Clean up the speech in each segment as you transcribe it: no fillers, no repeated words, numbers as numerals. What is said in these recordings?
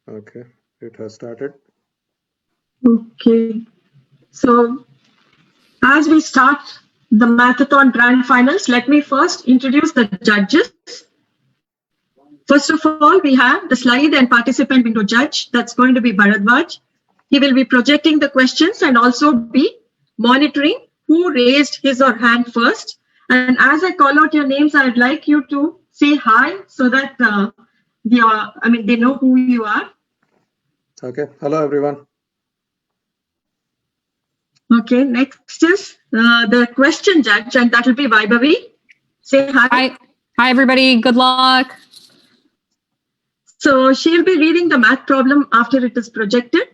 Okay, it has started. Okay. So as we start the Mathathon Grand Finals, let me first introduce the judges. First of all, we have the slide and participant window judge. That's going to be Bharadwaj. He will be projecting the questions and also be monitoring who raised his or hand first. And as I call out your names, I'd like you to say hi so that they know who you are. Okay, hello everyone. Okay, next is the question judge, and that will be Vaibhavi. Say hi. Hi, everybody. Good luck. So she'll be reading the math problem after it is projected.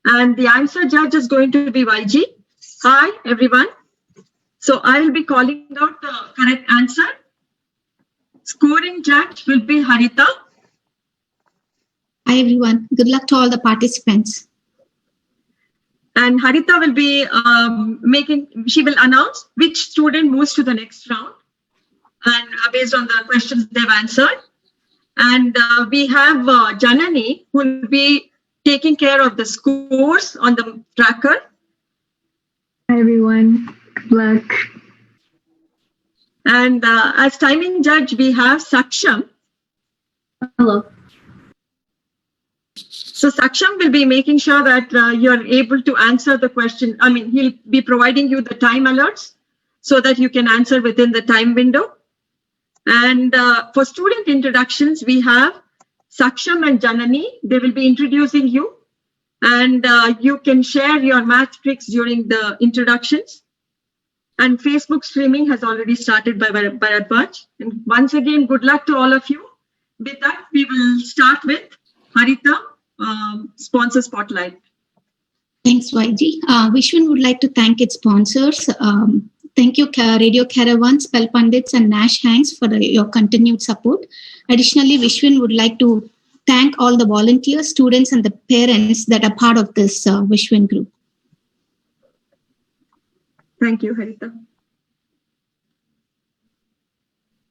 And the answer judge is going to be YG. Hi, everyone. So I'll be calling out the correct answer. Scoring judge will be Harita. Hi, everyone. Good luck to all the participants. And Harita will be she will announce which student moves to the next round and based on the questions they've answered. And we have Janani who will be taking care of the scores on the tracker. Hi, everyone. Good luck. And as timing judge, we have Saksham. Hello. So Saksham will be making sure that you're able to answer the question. I mean, he'll be providing you the time alerts so that you can answer within the time window. And for student introductions, we have Saksham and Janani. They will be introducing you. And you can share your math tricks during the introductions. And Facebook streaming has already started by Bharadwaj. And once again, good luck to all of you. With that, we will start with Harita, sponsor spotlight. Thanks, YG. WishWin would like to thank its sponsors. Thank you, Radio Caravan, Spell Pundits, and Nash Hanks for your continued support. Additionally, WishWin would like to thank all the volunteers, students, and the parents that are part of this WishWin group. Thank you, Harita.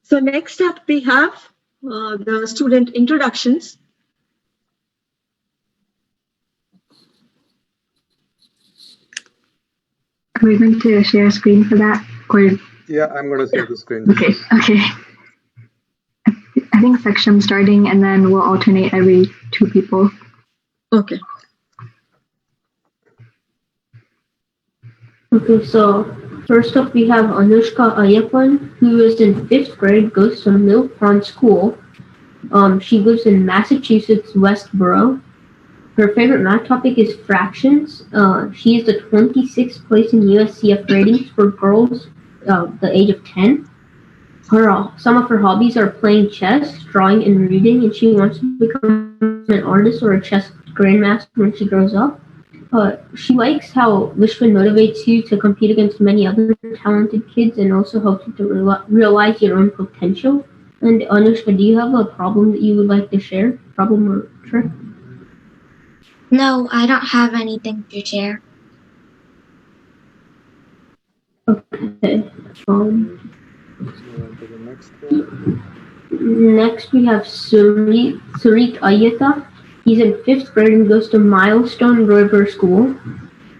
So next up, we have the student introductions. Are we going to share a screen for that? Or Yeah, I'm going to share the screen. okay. I think Saksham starting, and then we'll alternate every 2 people. Okay. Okay, so first up we have Anushka Ayakun, who is in 5th grade, goes to Mill Pond School. She lives in Massachusetts, Westboro. Her favorite math topic is fractions. She is the 26th place in USCF ratings for girls the age of 10. Some of her hobbies are playing chess, drawing, and reading, and she wants to become an artist or a chess grandmaster when she grows up. She likes how WishWin motivates you to compete against many other talented kids and also helps you to realize your own potential. And Anushka, do you have a problem that you would like to share? Problem or trick? No, I don't have anything to share. Okay. Next we have Surit Ayata. He's in 5th grade and goes to Milestone River School.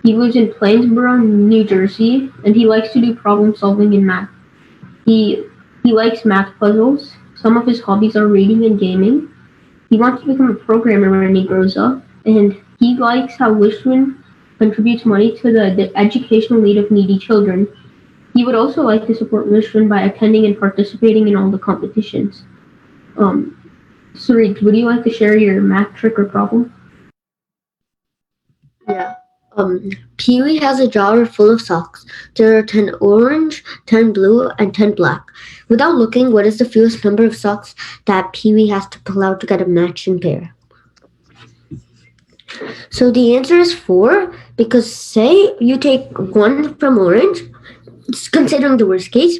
He lives in Plainsboro, New Jersey, and he likes to do problem solving in math. He likes math puzzles. Some of his hobbies are reading and gaming. He wants to become a programmer when he grows up, and he likes how WishWin contributes money to the educational need of needy children. He would also like to support WishWin by attending and participating in all the competitions. Surit, would you like to share your math trick or problem? Yeah. Pee-wee has a drawer full of socks. There are 10 orange, 10 blue, and 10 black. Without looking, what is the fewest number of socks that Pee-wee has to pull out to get a matching pair? So the answer is 4, because say you take 1 from orange, considering the worst case,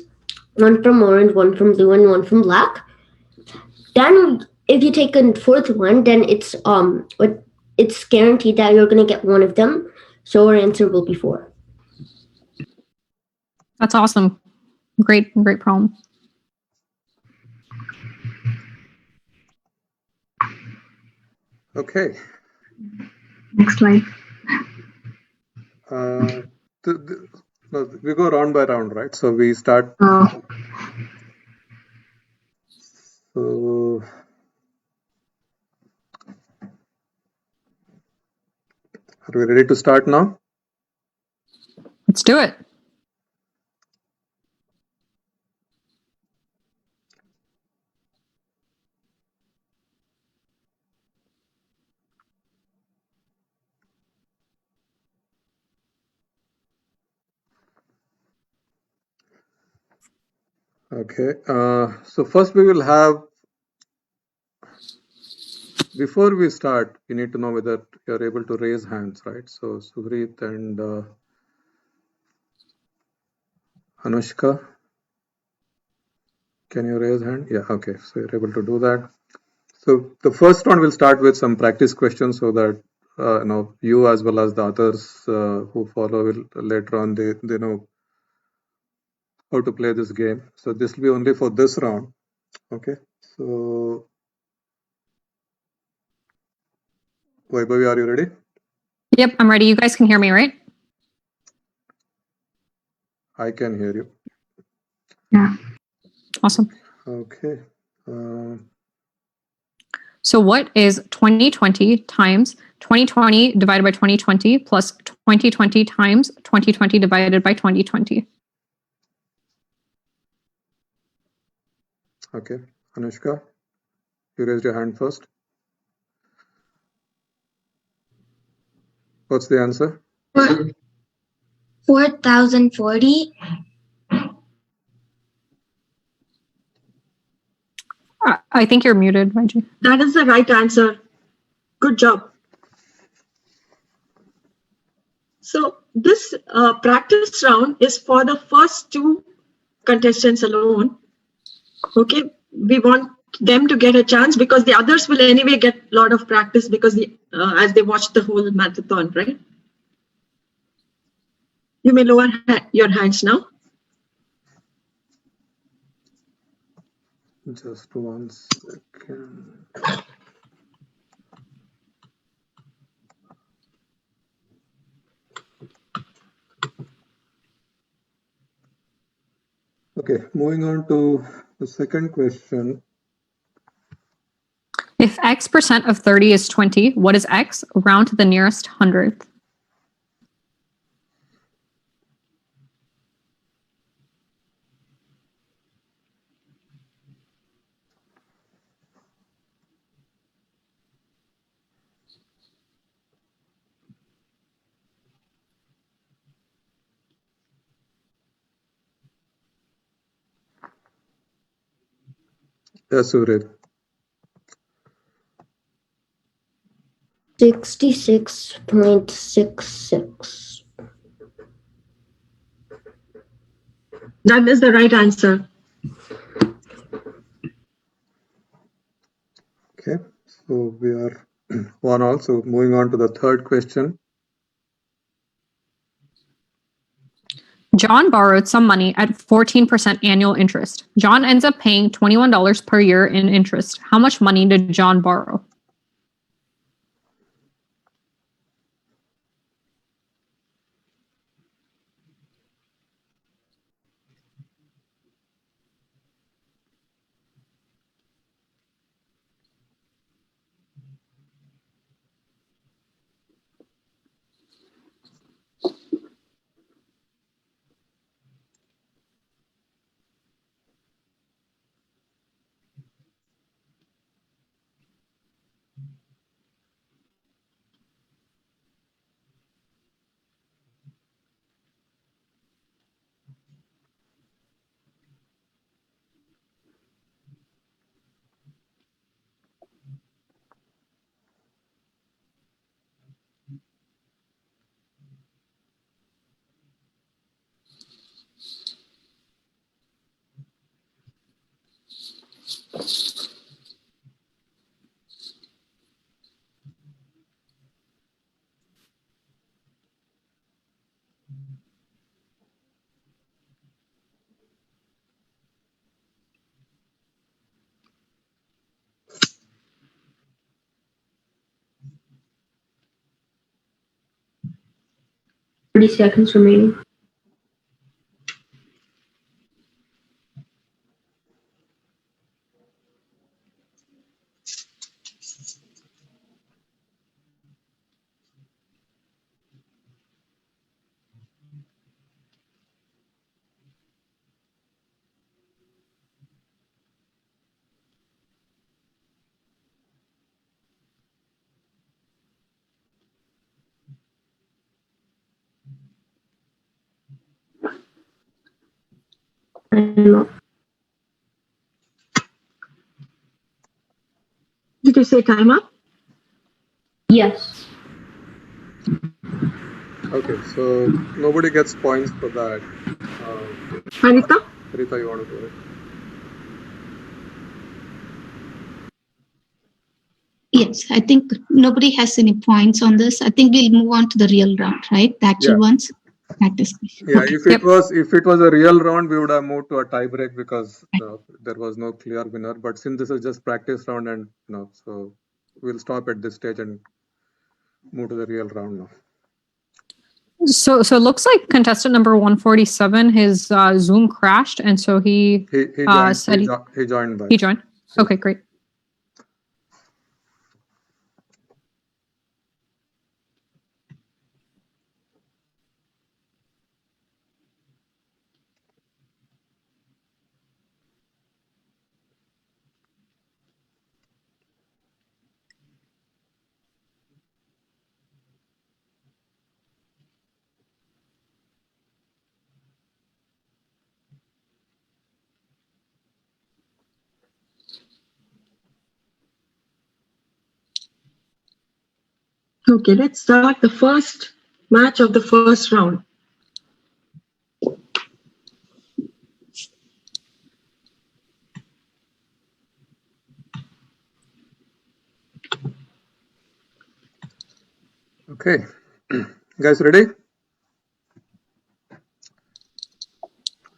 1 from orange, 1 from blue, and 1 from black. Then if you take a 4th one, then it's guaranteed that you're going to get one of them. So our answer will be 4. That's awesome. Great problem. Okay. Next slide. No, we go round by round, right? So we start. Oh, So are we ready to start now? Let's do it. Okay. So first we will have, before we start, you need to know whether you're able to raise hands, right? So Sugrit and Anushka, can you raise hand? Yeah, okay. So you're able to do that. So the first one will start with some practice questions so that you as well as the others who follow will later on they know how to play this game. So this will be only for this round. Okay. So Vaibhavi, are you ready? Yep, I'm ready. You guys can hear me, right? I can hear you. yeah. Awesome. Okay. So what is 2020 times 2020 divided by 2020 plus 2020 times 2020 divided by 2020? Okay. Anushka, you raised your hand first. What's the answer? 4,040. I think you're muted, Raji. That is the right answer. Good job. So this practice round is for the first two contestants alone. Okay, we want them to get a chance because the others will anyway get a lot of practice because as they watch the whole mathathon, right? You may lower your hands now. Just 1 second. Okay, moving on to the second question. If x% of 30 is 20, what is x? Round to the nearest hundredth. Yes, Surit. 66.66. That is the right answer. Okay, so we are 1-1. So moving on to the third question. John borrowed some money at 14% annual interest. John ends up paying $21 per year in interest. How much money did John borrow? 30 seconds remaining. I'm up. Did you say time up? Yes. Okay, so nobody gets points for that. Harita? Rita, you want to go ahead? Yes, I think nobody has any points on this. I think we'll move on to the real round, right? The actual Yeah. ones. Practice question. Yeah, Okay. if it was a real round, we would have moved to a tiebreak because there was no clear winner. But since this is just practice round, and so we'll stop at this stage and move to the real round now. So it looks like contestant number 147, his Zoom crashed, and so He joined. said He joined. he joined. Okay, great. Okay, let's start the first match of the first round. Okay, guys, ready?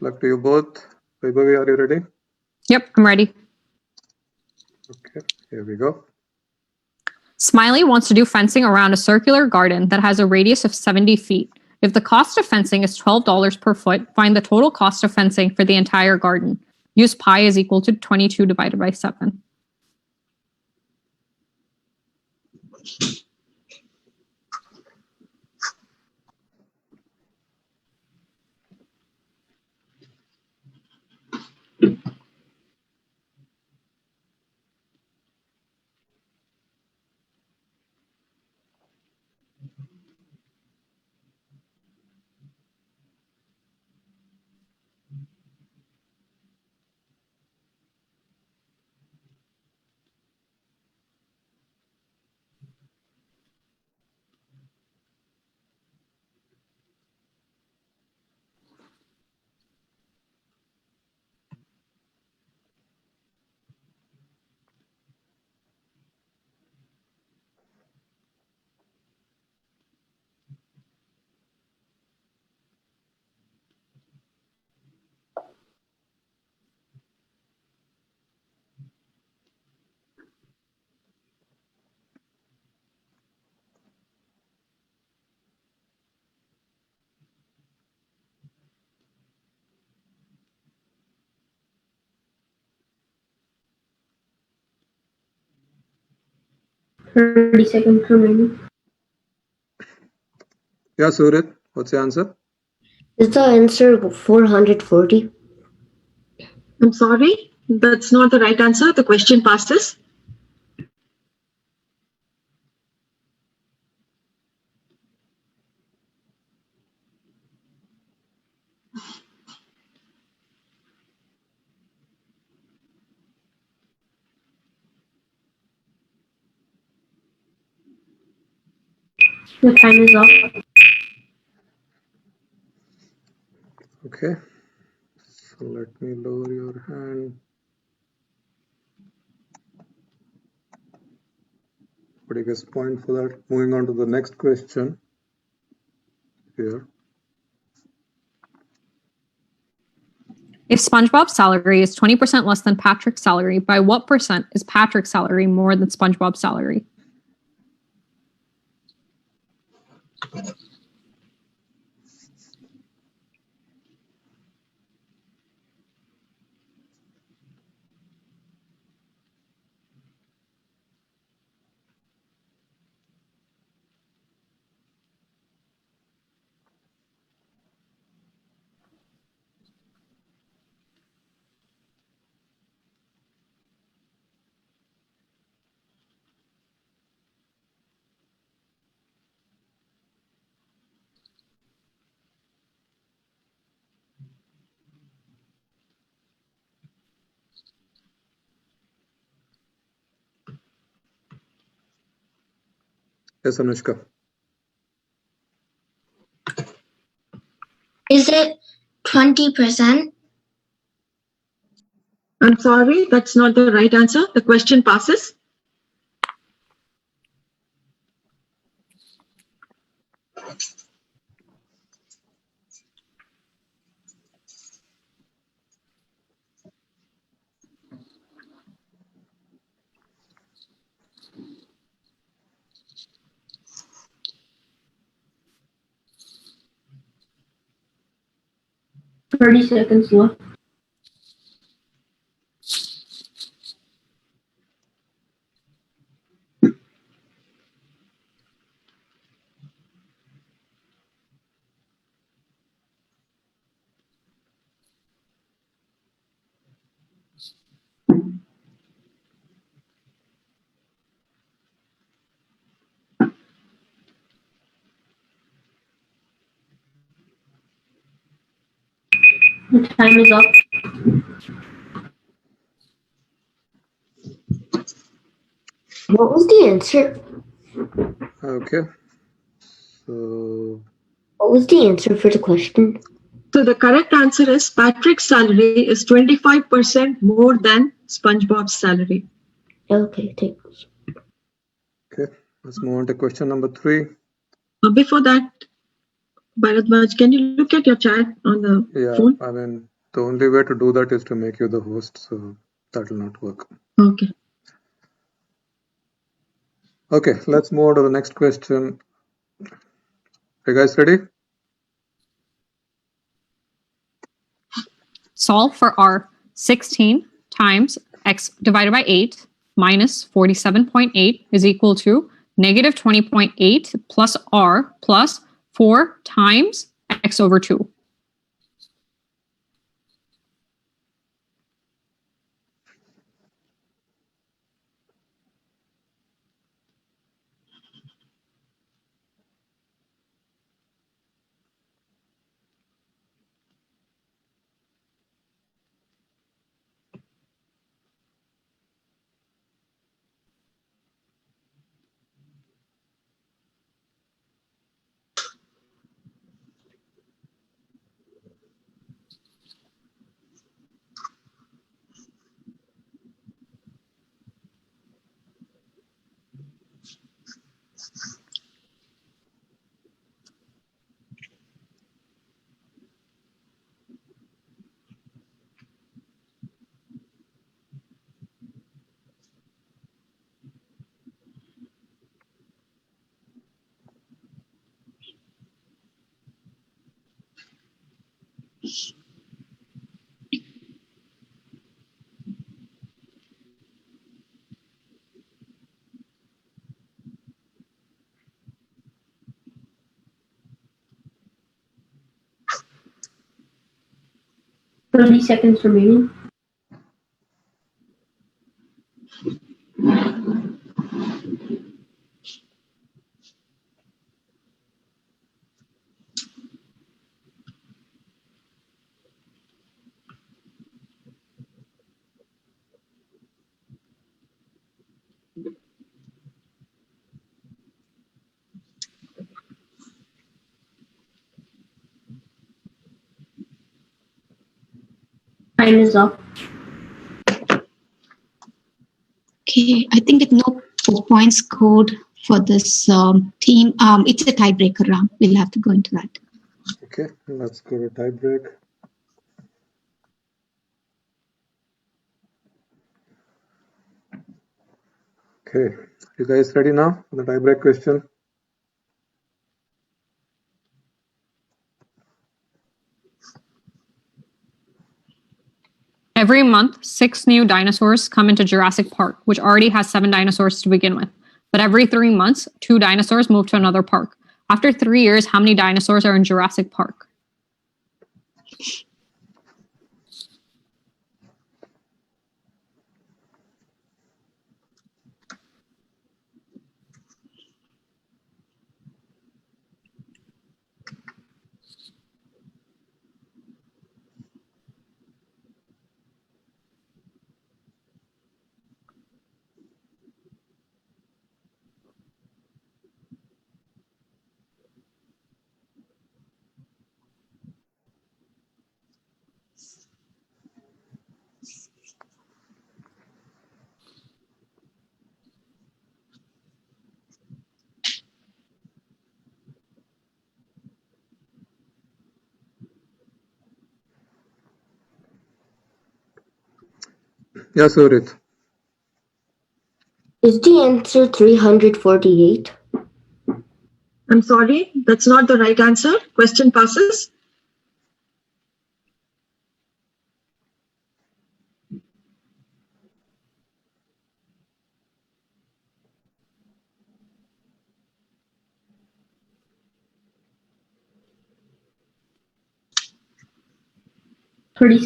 Luck to you both. Vaibhavi, are you ready? Yep, I'm ready. Okay, here we go. Smiley wants to do fencing around a circular garden that has a radius of 70 feet. If the cost of fencing is $12 per foot, find the total cost of fencing for the entire garden. Use pi is equal to 22 divided by 7. Thirty seconds remaining. Yeah, Surit, what's the answer? Is the answer 440? I'm sorry, that's not the right answer. The question passes. The time is up. Okay, so let me lower your hand. Pretty good point for that. Moving on to the next question here. If SpongeBob's salary is 20% less than Patrick's salary, by what percent is Patrick's salary more than SpongeBob's salary? Yes, Anushka. Is it 20%? I'm sorry, that's not the right answer. The question passes. Thirty seconds left. The time is up. What was the answer? Okay. So What was the answer for the question? So the correct answer is Patrick's salary is 25% more than SpongeBob's salary. Okay, thanks. okay, let's move on to question number 3. Before that, Bharadwaj, can you look at your chat on the Yeah, phone? I mean the only way to do that is to make you the host, so that will not work. Okay. Okay, let's move on to the next question. Are you guys ready? Solve for R. 16 times x divided by 8 minus 47.8 is equal to negative 20.8 plus R plus 4 times x over 2. Thirty seconds remaining. Time is up. Okay, I think that no points scored for this team. It's a tiebreaker round. We'll have to go into that. Okay, let's go to tie break. Okay, you guys ready now for the tie break question? Every month, 6 new dinosaurs come into Jurassic Park, which already has 7 dinosaurs to begin with. But every 3 months, 2 dinosaurs move to another park. After 3 years, how many dinosaurs are in Jurassic Park? Yeah, Surit. Is the answer 348? I'm sorry, that's not the right answer. Question passes.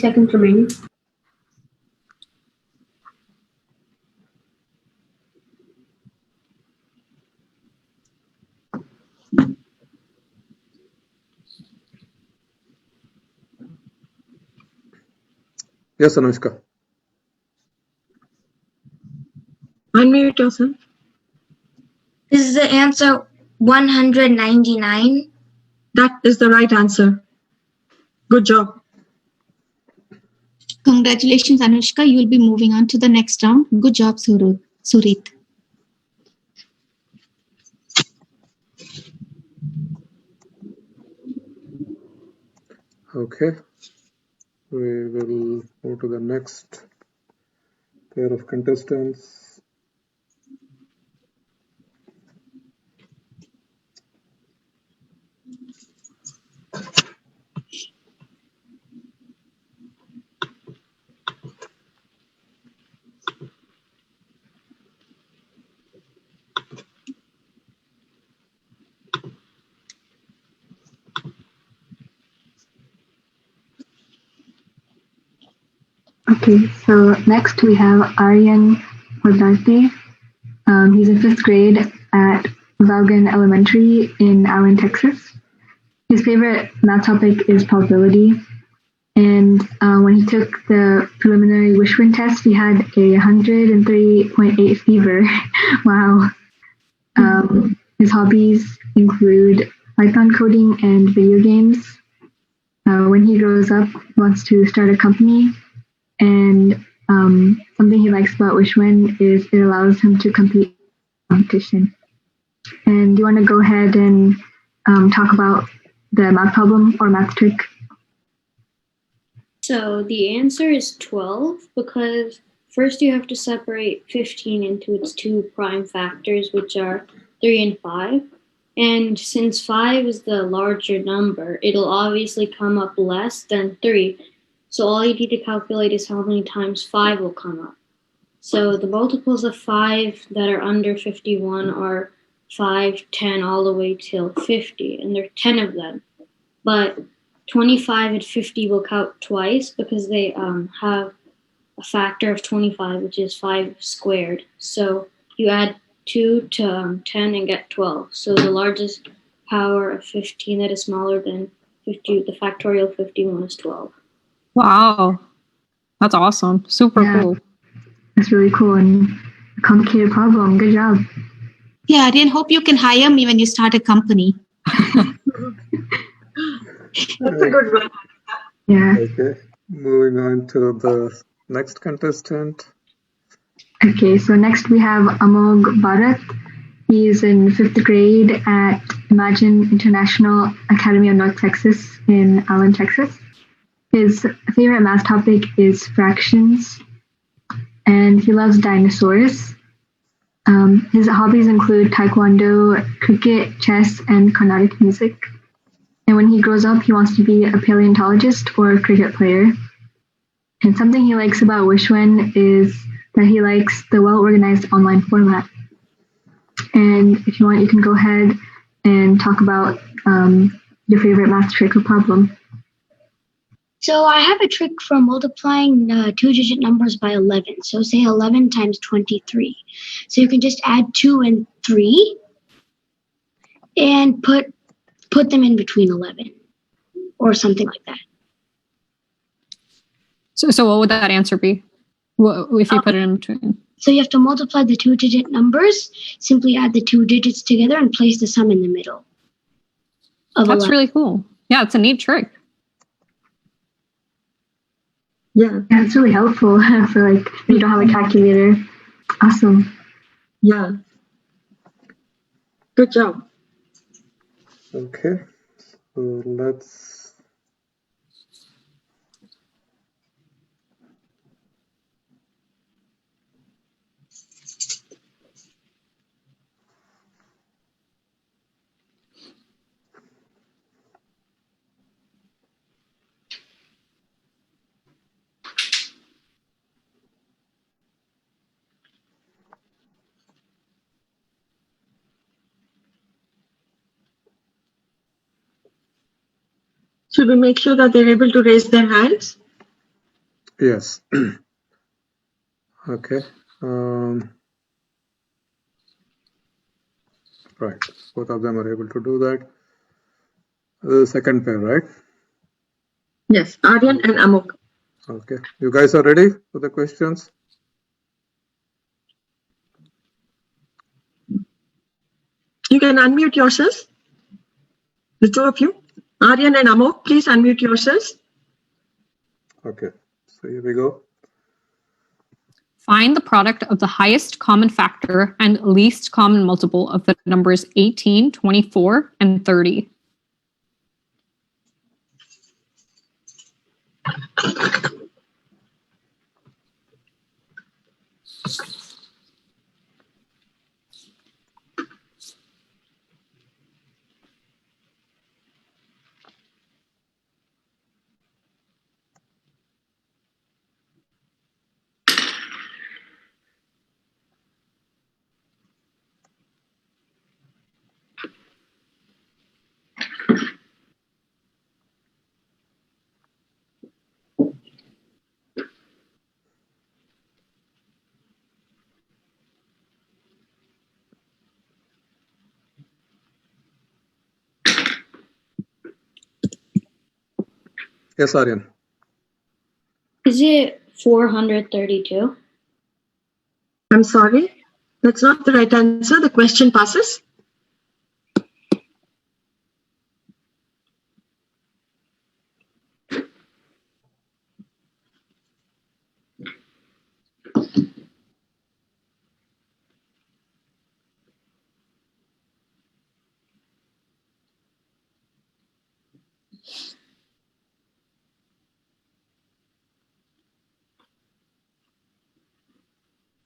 Seconds remaining. Yes, Anushka. Unmute yourself. Is the answer 199? That is the right answer. Good job. Congratulations, Anushka. You will be moving on to the next round. Good job, Surit. Okay. We will move to the next pair of contestants. Okay, so next we have Ariel Rodarte. He's in 5th grade at Vaughan Elementary in Allen, Texas. His favorite math topic is probability. And when he took the preliminary WishWin test, he had a 103.8 fever. Wow. His hobbies include Python coding and video games. When he grows up, he wants to start a company. And something he likes about WishWin is it allows him to compete in competition. And do you want to go ahead and talk about the math problem or math trick? So the answer is 12 because first you have to separate 15 into its two prime factors, which are 3 and 5. And since 5 is the larger number, it'll obviously come up less than 3. So all you need to calculate is how many times 5 will come up. So the multiples of 5 that are under 51 are 5, 10, all the way till 50, and there are 10 of them. But 25 and 50 will count twice because they have a factor of 25, which is 5 squared. So you add 2 to 10 and get 12. So the largest power of 15 that is smaller than 50, the factorial of 51 is 12. Wow. That's awesome. Super cool. That's really cool and a complicated problem. Good job. Yeah, Ariel, hope you can hire me when you start a company. That's a good one. Yeah. Okay. Moving on to the next contestant. Okay, so next we have Amog Bharat. He's in 5th grade at Imagine International Academy of North Texas in Allen, Texas. His favorite math topic is fractions, and he loves dinosaurs. His hobbies include taekwondo, cricket, chess, and Carnatic music. And when he grows up, he wants to be a paleontologist or a cricket player. And something he likes about WishWin is that he likes the well-organized online format. And if you want, you can go ahead and talk about your favorite math trick or problem. So I have a trick for multiplying two-digit numbers by 11. So say 11 times 23. So you can just add 2 and 3 and put them in between 11 or something like that. So what would that answer be? If you put it in between? So you have to multiply the two-digit numbers, simply add the 2 digits together and place the sum in the middle. That's 11. really cool. Yeah, it's a neat trick. Yeah. It's really helpful for like if you don't have a calculator. Awesome. Yeah. Good job. Okay. So let's Should we make sure that they're able to raise their hands? Yes. Okay. Right. Both of them are able to do that. The second pair, right? Yes, Aryan and Amok. Okay. You guys are ready for the questions? You can unmute yourselves. The two of you. Aryan and Amok, please unmute yourselves. Okay. So here we go. Find the product of the highest common factor and least common multiple of the numbers 18, 24, and 30. Yes, Aryan. Is it 432? I'm sorry. That's not the right answer. The question passes.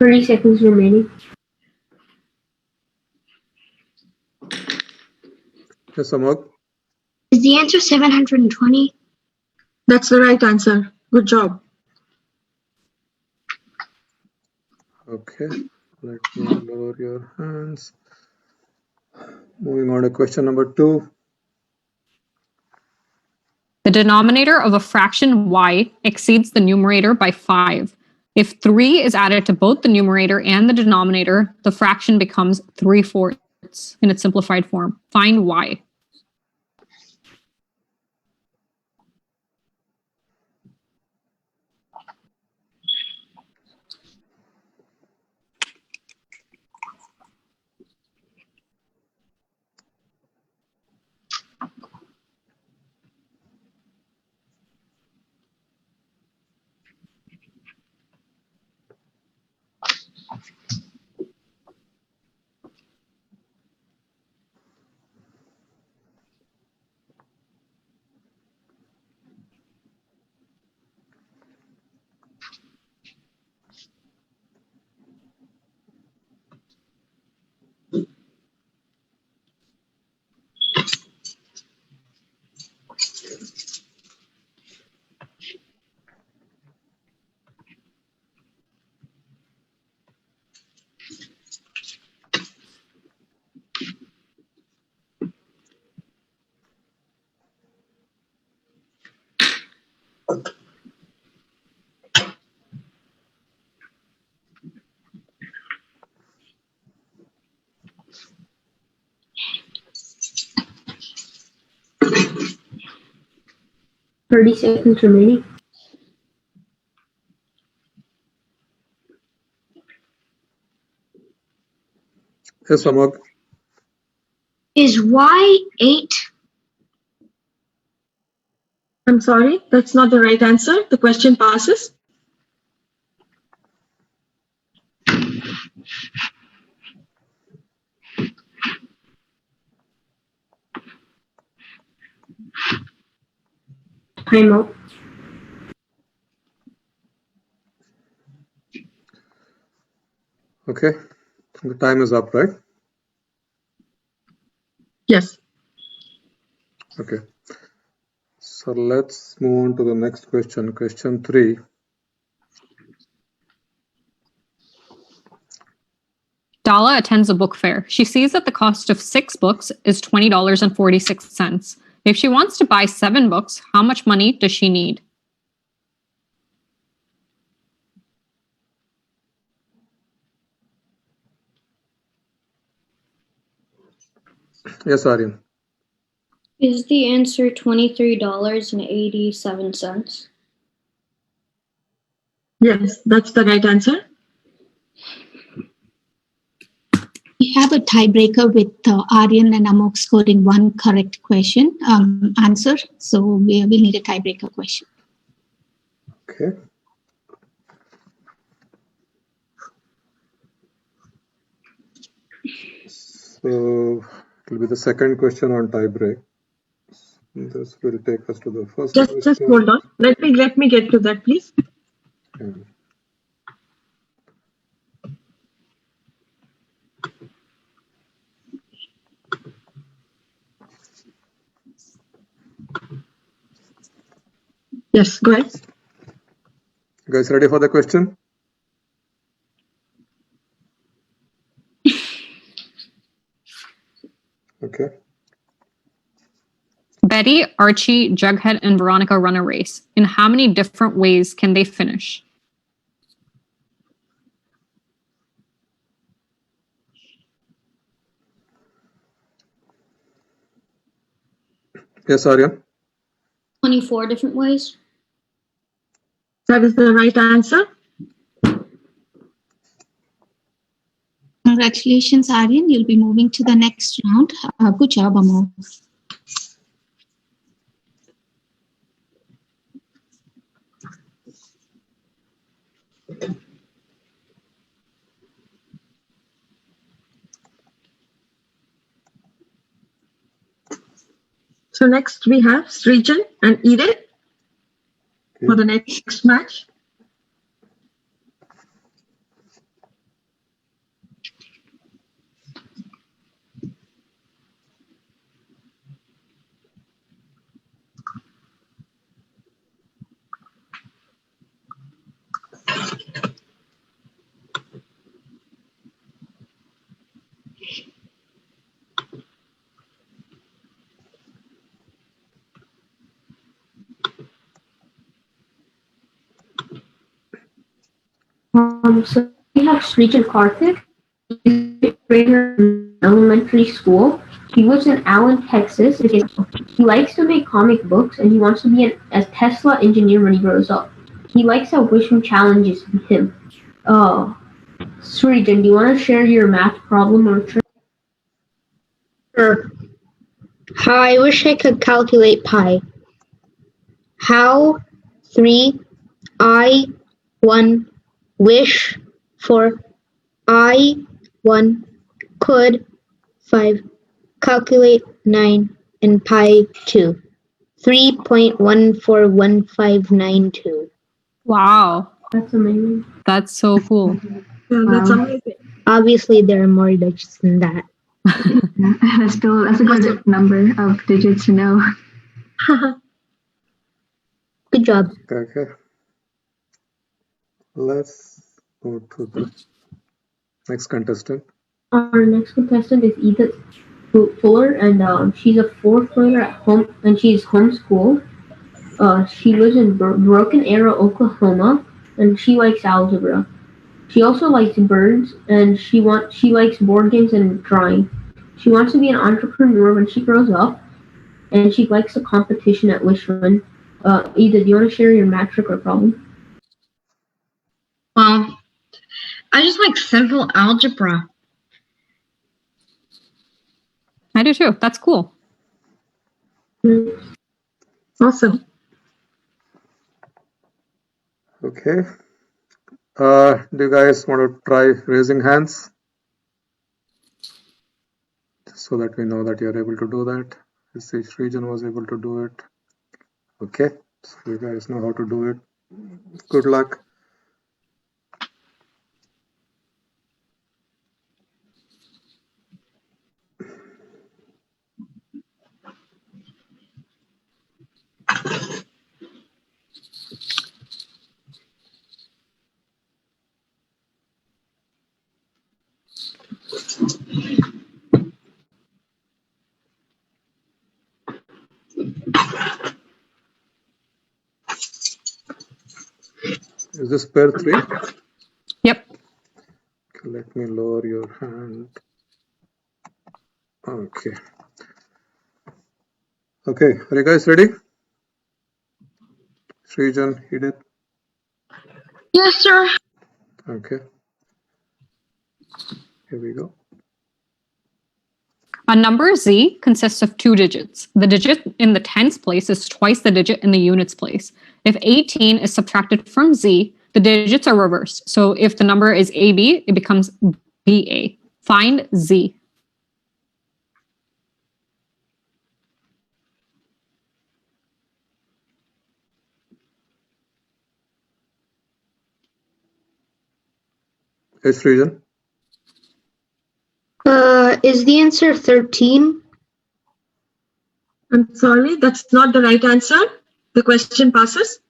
Thirty seconds remaining. Yes, Amok. Is the answer 720? That's the right answer. Good job. Okay. Let me lower your hands. Moving on to question number 2. The denominator of a fraction y exceeds the numerator by 5. If 3 is added to both the numerator and the denominator, the fraction becomes 3/4 in its simplified form. Find y. Thirty seconds remaining. Yes, Amok. Is Y 8? I'm sorry. That's not the right answer. The question passes. Time out. Okay. The time is up, right? Yes. Okay. So let's move on to the next question. Question 3. Dala attends a book fair. She sees that the cost of 6 books is $20.46. If she wants to buy 7 books, how much money does she need? Yes, Aryan. Is the answer $23.87? Yes, that's the right answer. We have a tiebreaker with Aryan and Amok scoring one correct answer. So we will need a tiebreaker question. Okay. So it will be the second question on tiebreak. This will take us to the first question. Just hold on. Let me get to that, please. Okay. Yes, go ahead. You guys ready for the question? Okay. Betty, Archie, Jughead, and Veronica run a race. In how many different ways can they finish? Yes, Aryan. 24 different ways. That is the right answer. Congratulations, Aryan. You'll be moving to the next round. Good job, Amok. So next we have Srijan and Eden for the next match. So we have Srijan Karthik. He's a grader in elementary school. He lives in Allen, Texas. He likes to make comic books, and he wants to be a Tesla engineer when he grows up. He likes how WishWin challenges him. Srijan, do you want to share your math problem or trick? Sure. I wish I could calculate pi. How 3 I 1 wish for I 1 could 5 calculate 9 and pi 2 3.141592. Wow. That's amazing. That's so cool. Yeah, that's amazing. Obviously, there are more digits than that. That's a good number of digits to know. Good job. Okay. Let's go to the next contestant. Our next contestant is Edith Fuller, and she's a 4th grader at home, and she's homeschooled. She lives in Broken Arrow, Oklahoma, and she likes algebra. She also likes birds, and she likes board games and drawing. She wants to be an entrepreneur when she grows up, and she likes the competition at WishWin. Edith, do you want to share your math trick or problem? Well, I just like simple algebra. I do too. That's cool. Awesome. Okay. Do you guys want to try raising hands? So that we know that you're able to do that. This region was able to do it. Okay. So you guys know how to do it. Good luck. Is this pair 3? Yep. Okay, let me lower your hand. Okay. Okay, are you guys ready? Srijan, Eden? Yes, sir. Okay. Here we go. A number z consists of 2 digits. The digit in the tens place is twice the digit in the units place. If 18 is subtracted from z, the digits are reversed. So if the number is AB, it becomes BA. Find z. Hey, Srijan? Is the answer 13? I'm sorry, that's not the right answer. The question passes.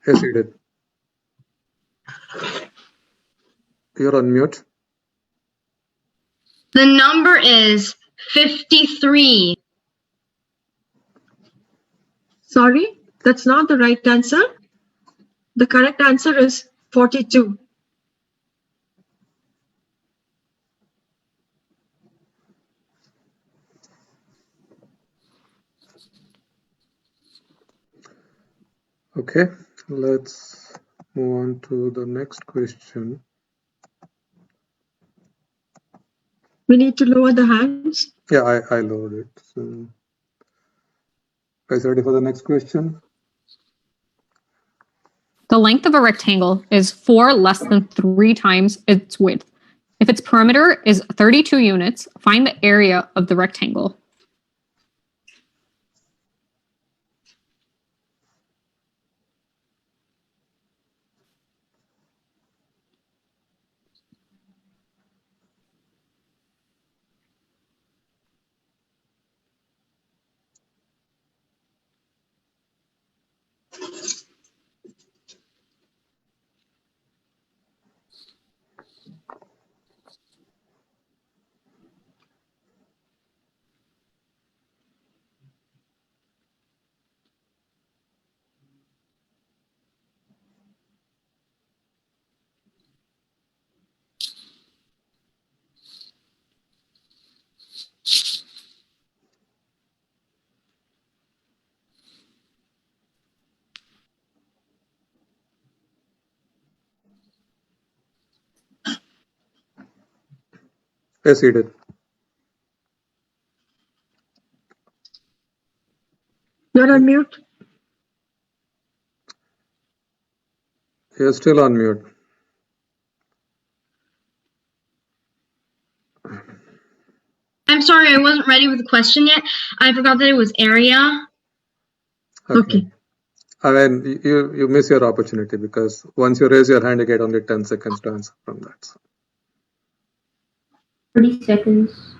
Yes, Eden. You're on mute. The number is 53. Sorry, that's not the right answer. The correct answer is 42. Okay, let's move on to the next question. We need to lower the hands. Yeah, I lowered it. So, guys, ready for the next question? The length of a rectangle is 4 less than 3 times its width. If its perimeter is 32 units, find the area of the rectangle. Yes, Eden. You're on mute. You're still on mute. I'm sorry, I wasn't ready with the question yet. I forgot that it was area. Okay. I mean, you miss your opportunity because once you raise your hand, you get only 10 seconds to answer from that. So. 30 seconds.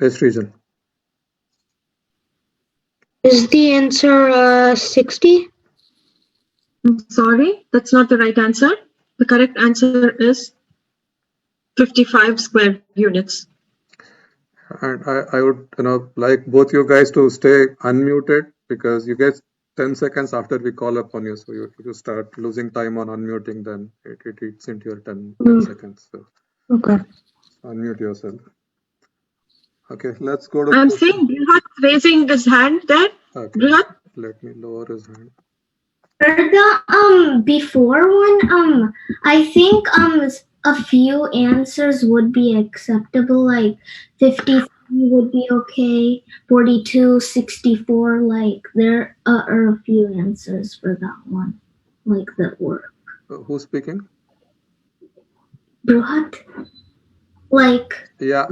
Yes, Srijan. Is the answer 60? I'm sorry, that's not the right answer. The correct answer is 55 square units. And I would like both you guys to stay unmuted because you get 10 seconds after we call upon you. So you start losing time on unmuting, then it eats into your 10 seconds. So Okay. unmute yourself. Okay, let's go to. I'm seeing Brihat raising his hand there. Okay. Brihat? Let me lower his hand. For the before one, I think a few answers would be acceptable, like 53 would be okay, 42, 64, like there are a few answers for that one, like that work. Who's speaking? What? Like, Yeah,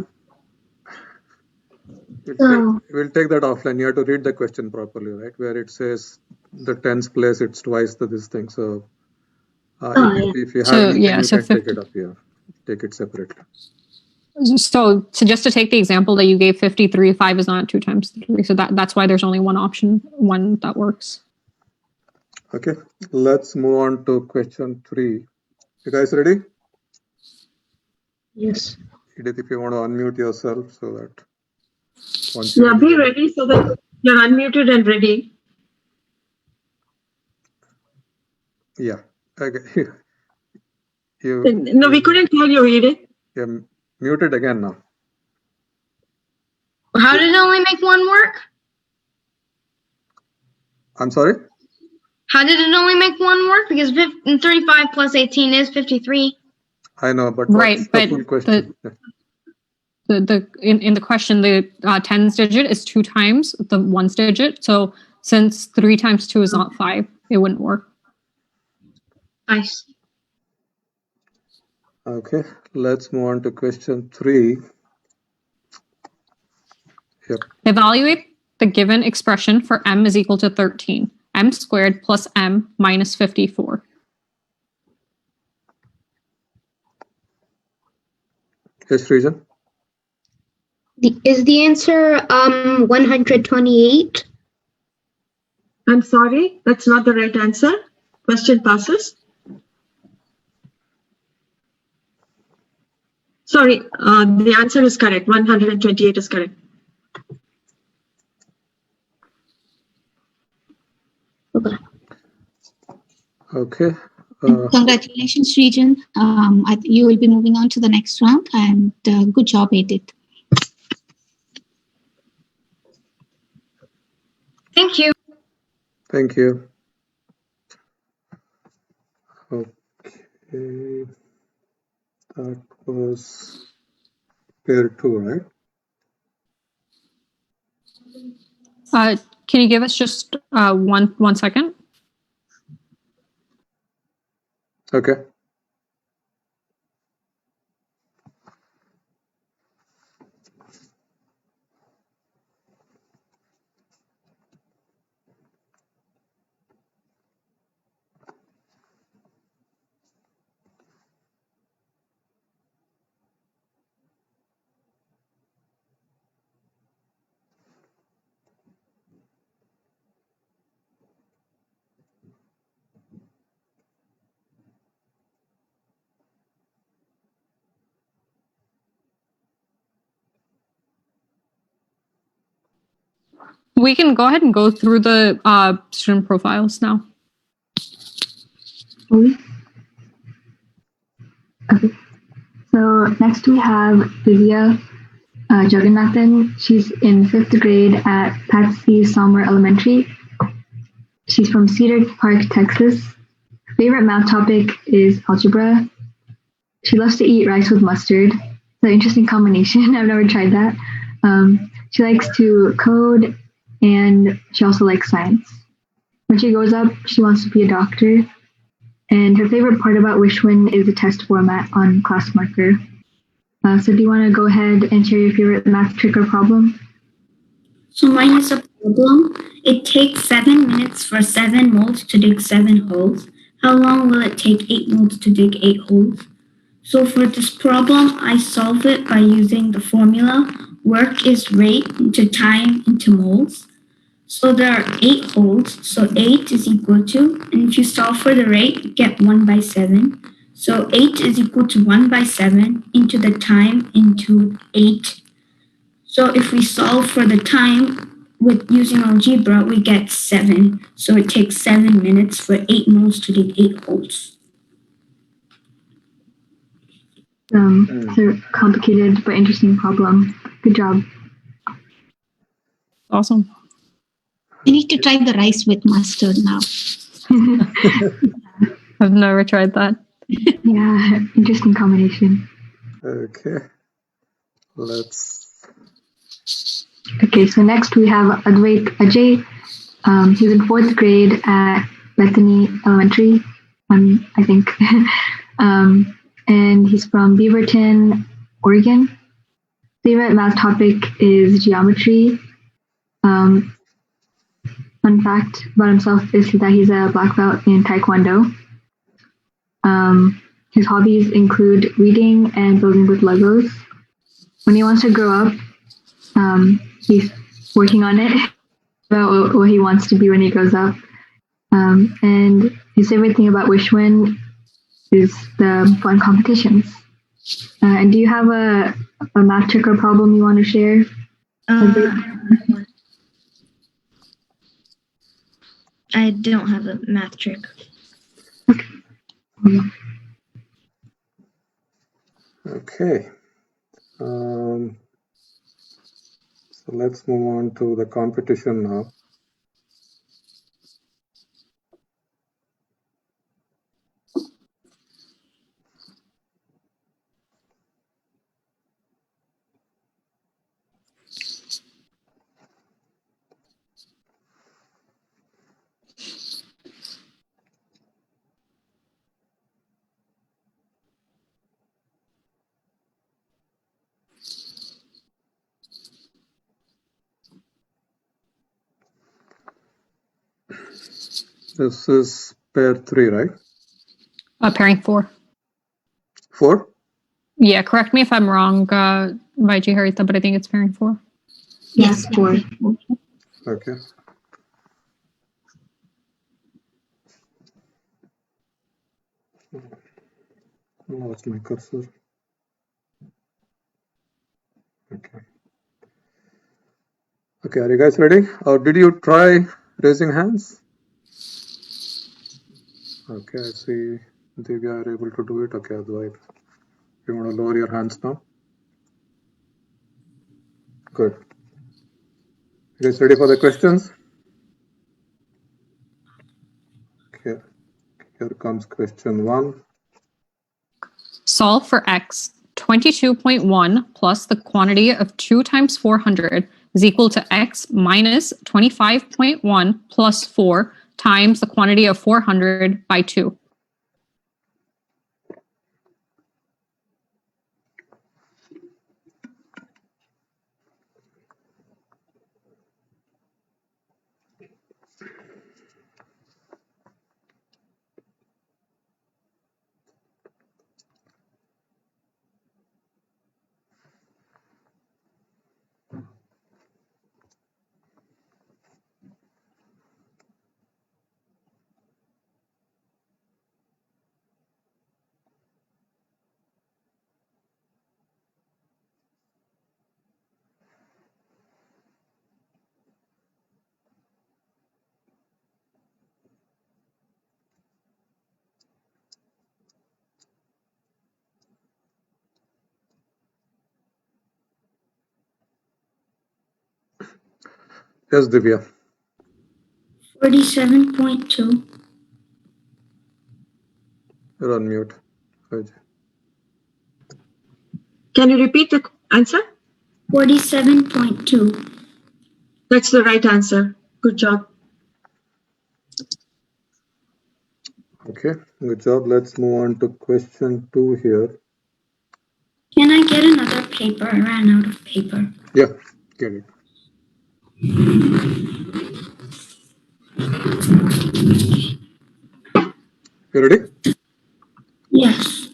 we'll take that offline. You have to read the question properly, right? Where it says the tens place, it's twice this thing. So if you have anything, you can take it up here. Take it separately. So just to take the example that you gave, 53, 5 is not 2 times 3. So that's why there's only one option, one that works. Okay, let's move on to question 3. You guys ready? Yes. Edith, if you want to unmute yourself so that once be ready so that you're unmuted and ready. Yeah. Okay. No, we couldn't hear you, Edith. You're muted again now. How did it only make one work? I'm sorry? How did it only make one work? Because 35 plus 18 is 53. I know, but right, what's but the full question? In the question, the tens digit is 2 times the ones digit. So since 3 times 2 is not 5, it wouldn't work. Nice. Okay, let's move on to question 3. Yep. Evaluate the given expression for m is equal to 13. M squared plus m minus 54. Yes, Srijan? Is the answer 128? I'm sorry, that's not the right answer. Question passes. Sorry, the answer is correct. 128 is correct. Okay. Congratulations, Srijan. You will be moving on to the next round, and good job, Edith. Thank you. Thank you. Okay. That was pair 2, right? Can you give us just one second? Okay. We can go ahead and go through the student profiles now. Okay. So next we have Divya Jagannathan. She's in 5th grade at Patsy Sommer Elementary. She's from Cedar Park, Texas. Her favorite math topic is algebra. She loves to eat rice with mustard. It's an interesting combination. I've never tried that. She likes to code, and she also likes science. When she grows up, she wants to be a doctor. And her favorite part about WishWin is the test format on class marker. So do you want to go ahead and share your favorite math trick or problem? So mine is a problem. It takes 7 minutes for 7 moles to dig 7 holes. How long will it take 8 moles to dig 8 holes? So for this problem, I solve it by using the formula work is rate into time into moles. So there are 8 holes, so 8 is equal to, and if you solve for the rate, you get 1/7. So 8 is equal to 1/7 into the time into 8. So if we solve for the time with using algebra, we get 7. So it takes 7 minutes for 8 moles to dig 8 holes. It's a complicated but interesting problem. Good job. Awesome. I need to try the rice with mustard now. I've never tried that. Yeah, interesting combination. Okay. Okay, so next we have Advaith Ajay. He's in 4th grade at Bethany Elementary, I think. and he's from Beaverton, Oregon. Favorite math topic is geometry. Fun fact about himself is that he's a black belt in Taekwondo. His hobbies include reading and building with Legos. When he wants to grow up, he's working on it, about what he wants to be when he grows up. And his favorite thing about WishWin is the fun competitions. And do you have a math trick or problem you want to share? I don't have a math trick. Okay. So let's move on to the competition now. This is pair 3, right? Pairing 4. 4? Yeah, correct me if I'm wrong, Vaiji Harita, but I think it's pairing 4. Yes, 4. Okay. Lost my cursor. Okay. Okay, are you guys ready? Or did you try raising hands? Okay, I see Divya are able to do it. Okay, Advaith, you want to lower your hands now? Good. You guys ready for the questions? Okay, here comes question 1. Solve for x. 22.1 plus the quantity of 2 times 400 is equal to x minus 25.1 plus 4 times the quantity of 400 by 2. Yes, Divya. 47.2. You're on mute. Right. Can you repeat the answer? 47.2. That's the right answer. Good job. Okay, good job. Let's move on to question 2 here. Can I get another paper? I ran out of paper. Yeah, get it. You ready? Yes.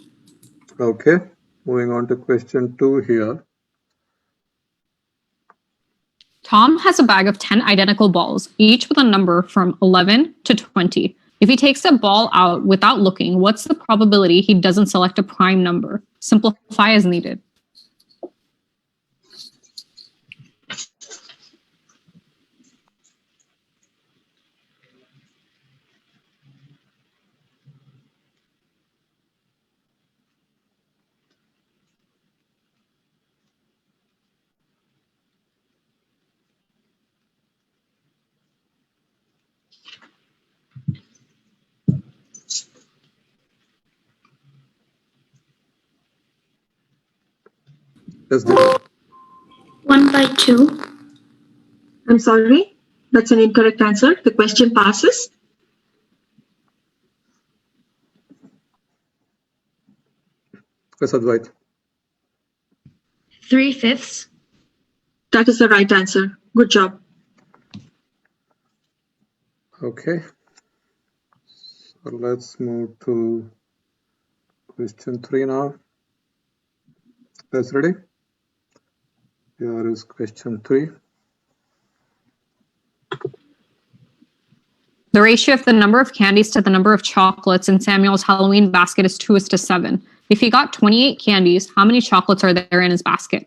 Okay, moving on to question 2 here. Tom has a bag of 10 identical balls, each with a number from 11 to 20. If he takes a ball out without looking, what's the probability he doesn't select a prime number? Simplify as needed. Yes, Divya. 1 by 2. I'm sorry. That's an incorrect answer. The question passes. Yes, Advaith. 3/5. That is the right answer. Good job. Okay. So let's move to question 3 now. That's ready? Here is question 3. The ratio of the number of candies to the number of chocolates in Samuel's Halloween basket is 2:7. If he got 28 candies, how many chocolates are there in his basket?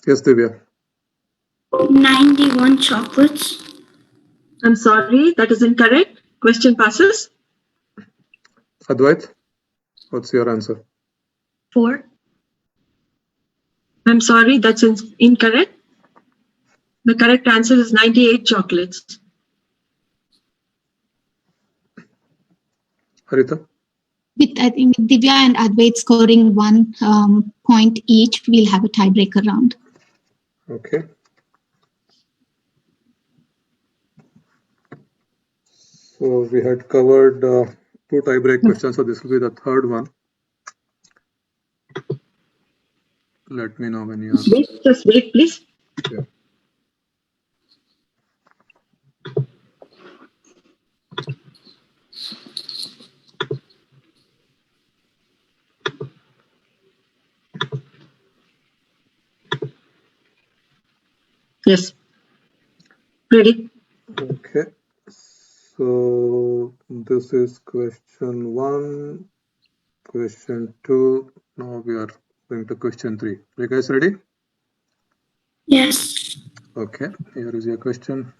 Yes, Divya. 91 chocolates. I'm sorry, that is incorrect. Question passes. Advaith, what's your answer? 4. I'm sorry, that's incorrect. The correct answer is 98 chocolates. Harita? I think Divya and Advaith scoring 1 point each, we'll have a tiebreaker round. Okay. So we had covered 2 tiebreak questions, so this will be the third one. Let me know when you are. Just wait, please. Yeah. Yes. Ready? Okay. So this is question 1, question 2. Now we are going to question 3. Are you guys ready? Yes. Okay. Here is your question.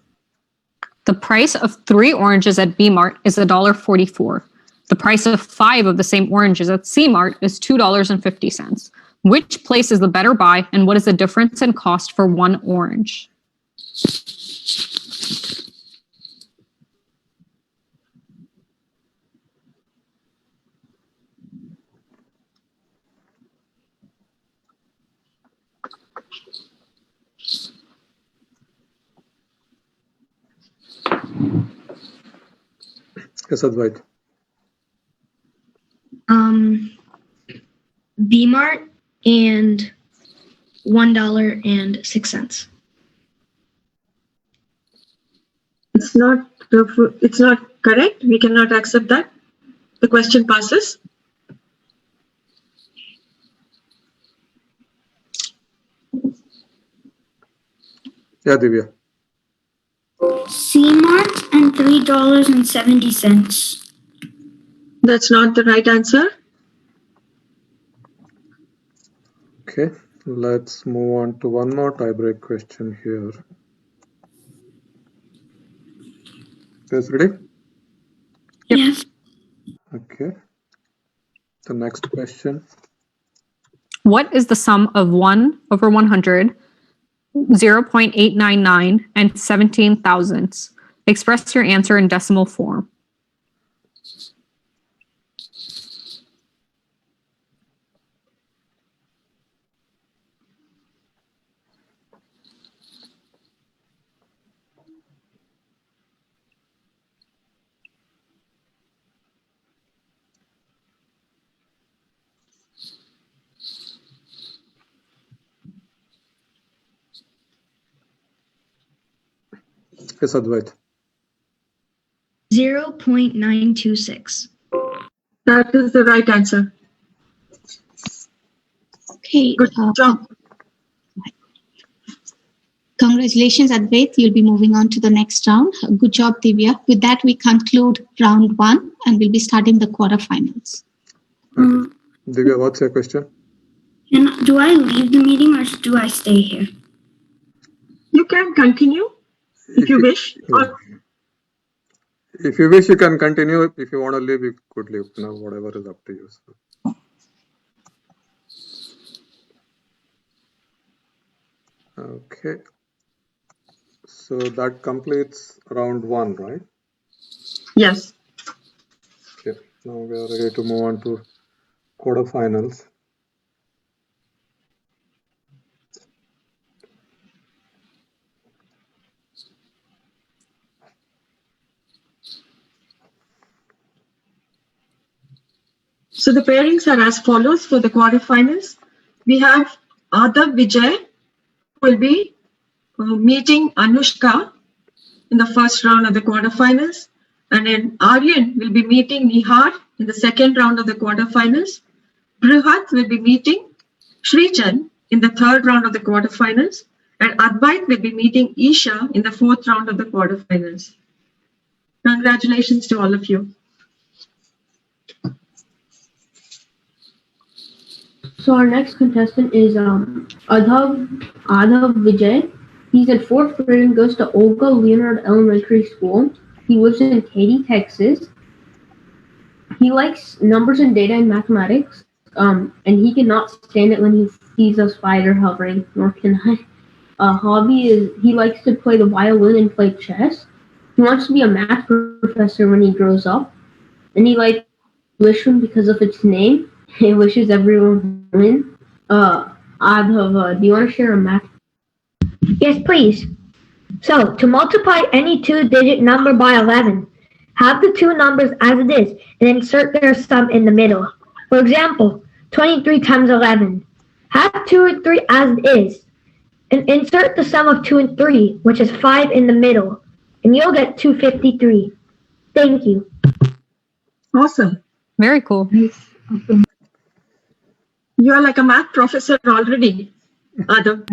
The price of 3 oranges at B-Mart is $1.44. The price of 5 of the same oranges at C-Mart is $2.50. Which place is the better buy, and what is the difference in cost for 1 orange? Yes, Advaith. B-Mart and $1.06. It's not correct. We cannot accept that. The question passes. Yeah, Divya. C-Mart and $3.70. That's not the right answer. Okay. Let's move on to one more tiebreak question here. Guys ready? Yes. Okay. The next question. What is the sum of 1/100, 0.899, and 17 thousandths? Express your answer in decimal form. Yes, Advaith. 0.926. That is the right answer. Okay. Good job. Congratulations, Advaith. You'll be moving on to the next round. Good job, Divya. With that, we conclude round 1 and we'll be starting the quarterfinals. Okay. Divya, what's your question? Do I leave the meeting or do I stay here? You can continue if you wish. Or If you wish, you can continue. If you want to leave, you could leave. Whatever is up to you. So. Okay. So that completes round 1, right? Yes. Okay. Now we are ready to move on to quarterfinals. So the pairings are as follows for the quarterfinals. We have Advaith Ajay, who will be meeting Anushka in the first round of the quarterfinals. And then Ariel will be meeting Mihir in the second round of the quarterfinals. Brihat will be meeting Srijan in the third round of the quarterfinals. And Advaith will be meeting Isha in the fourth round of the quarterfinals. Congratulations to all of you. So our next contestant is Advaith Ajay. He's in 4th grade and goes to Olga Leonard Elementary School. He lives in Katy, Texas. He likes numbers and data and mathematics, and he cannot stand it when he sees a spider hovering, nor can I. Hobby is he likes to play the violin and play chess. He wants to be a math professor when he grows up, and he likes WishWin because of its name. It wishes everyone win. Adhav, do you want to share a math? Yes, please. So, to multiply any 2-digit number by 11, have the two numbers as it is and insert their sum in the middle. For example, 23 times 11. Have 2 and 3 as it is and insert the sum of 2 and 3, which is 5 in the middle, and you'll get 253. Thank you. Awesome. Very cool. You are like a math professor already, Adhav.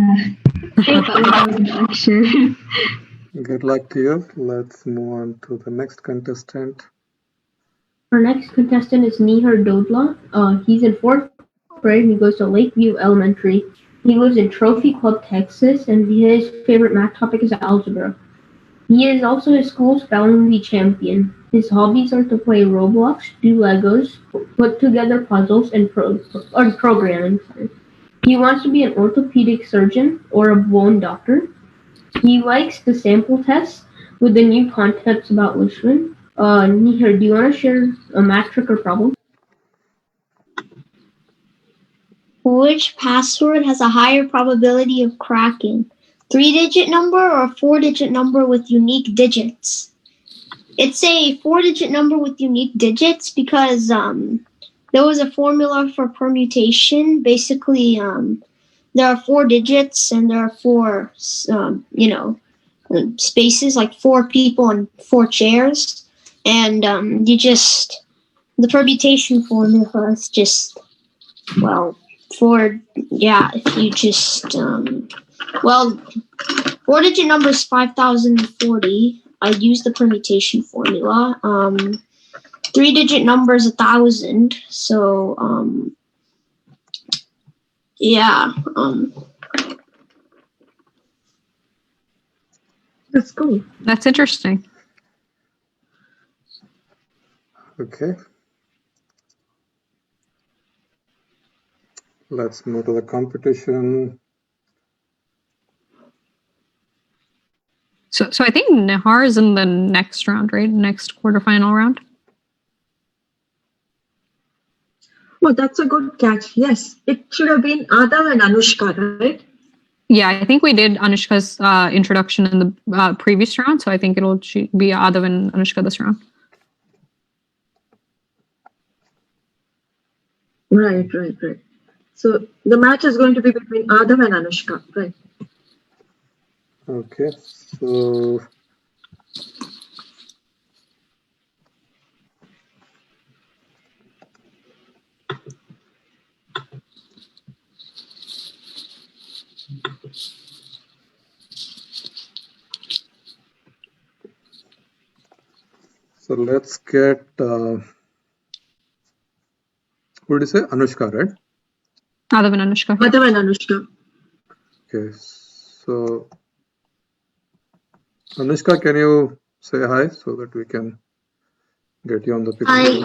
Sure. Good luck to you. Let's move on to the next contestant. Our next contestant is Mihir Dodela. He's in 4th grade and he goes to Lakeview Elementary. He lives in Trophy Club, Texas, and his favorite math topic is algebra. He is also his school's spelling bee champion. His hobbies are to play Roblox, do Legos, put together puzzles, and programming. He wants to be an orthopedic surgeon or a bone doctor. He likes the sample tests with the new concepts about WishWin. Mihir, do you want to share a math trick or problem? Which password has a higher probability of cracking? 3-digit number or a 4-digit number with unique digits? It's a 4-digit number with unique digits because there was a formula for permutation. Basically, there are 4 digits and there are 4, spaces, like 4 people and 4 chairs. And the permutation formula is just, if you just, 4-digit number is 5040. I'd use the permutation formula. 3-digit number is 1000. So, That's cool. That's interesting. Okay. Let's move to the competition. So I think Nihar is in the next round, right? Next quarterfinal round. Oh, that's a good catch. Yes, it should have been Adhav and Anushka, right? Yeah, I think we did Anushka's introduction in the previous round, so I think it'll be Adhav and Anushka this round. Right. So the match is going to be between Adhav and Anushka, right? Okay, so let's get who did you say? Anushka, right? Adhav and Anushka. Adhav and Anushka. Okay, so Anushka, can you say hi so that we can get you on the picture. Aye.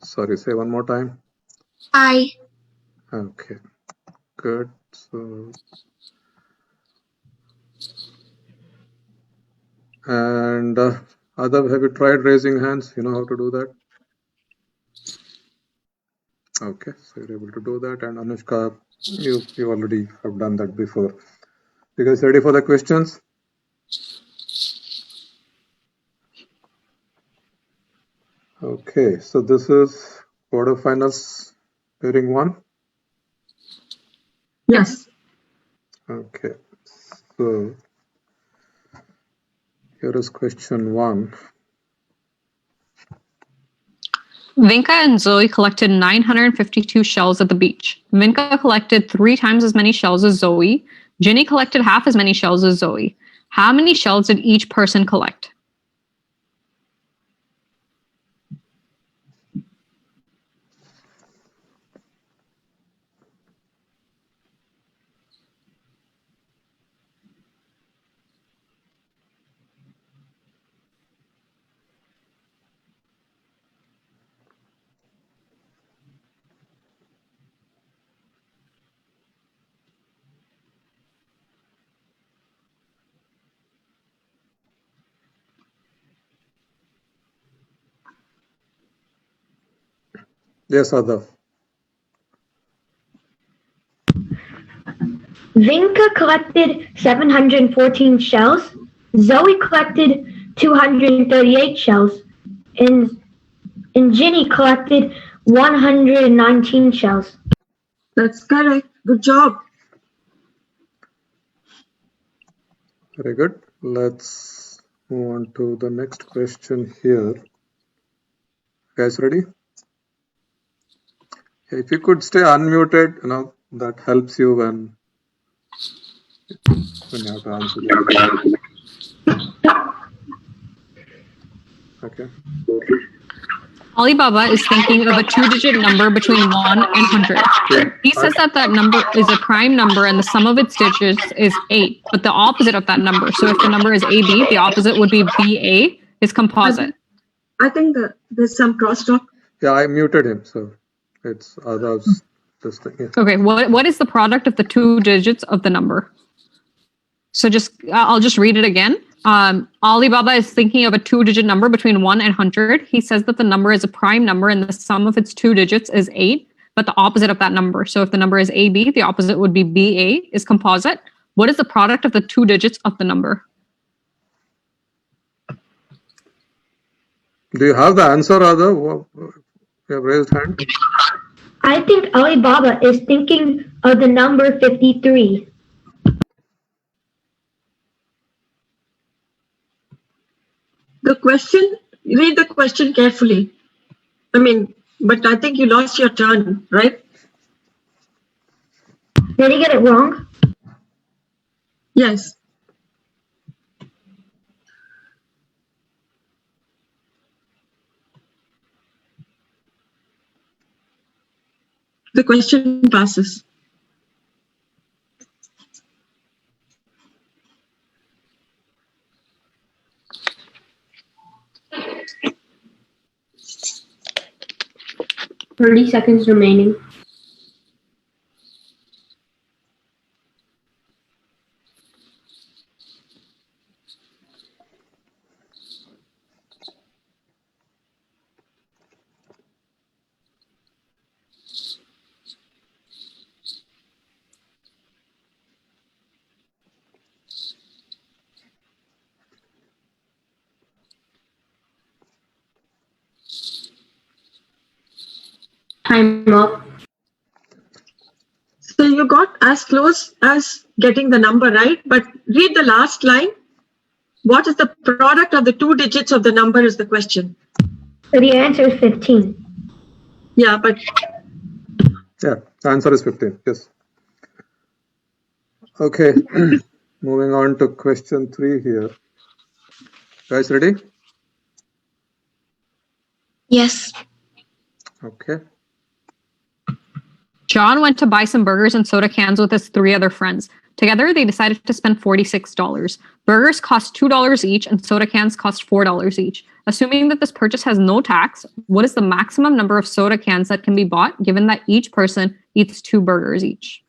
Sorry, say one more time. Aye. Okay, good. So, and Adav, have you tried raising hands? You know how to do that? Okay, so you're able to do that. And Anushka, you already have done that before. You guys ready for the questions? Okay, so this is quarterfinals pairing 1. Yes. Okay, so here is question 1. Vinka and Zoe collected 952 shells at the beach. Vinka collected 3 times as many shells as Zoe. Ginny collected half as many shells as Zoe. How many shells did each person collect? Yes, Adav. Vinka collected 714 shells. Zoe collected 238 shells. And Ginny collected 119 shells. That's correct. Good job. Very good. Let's move on to the next question here. Guys, ready? If you could stay unmuted, that helps you when you have to answer. Okay. Alibaba is thinking of a 2-digit number between 1 and 100. He says that number is a prime number and the sum of its digits is 8, but the opposite of that number. So if the number is AB, the opposite would be BA, is composite. I think that there's some crosstalk. Yeah, I muted him, so it's Adav's this thing. Yeah. Okay, what is the product of the 2 digits of the number? So I'll just read it again. Alibaba is thinking of a 2-digit number between 1 and 100. He says that the number is a prime number and the sum of its 2 digits is 8, but the opposite of that number. So if the number is AB, the opposite would be BA, is composite. What is the product of the 2 digits of the number? Do you have the answer, Adav? You have raised hand. I think Alibaba is thinking of the number 53. The question, read the question carefully. But I think you lost your turn, right? Did he get it wrong? Yes. The question passes. Thirty seconds remaining. Time up. So you got as close as getting the number right, but read the last line. What is the product of the 2 digits of the number is the question. So the answer is 15. Yeah, but... Yeah, the answer is 15, yes. Okay, moving on to question 3 here. Guys, ready? Yes. Okay. John went to buy some burgers and soda cans with his 3 other friends. Together, they decided to spend $46. Burgers cost $2 each and soda cans cost $4 each. Assuming that this purchase has no tax, what is the maximum number of soda cans that can be bought given that each person eats 2 burgers each?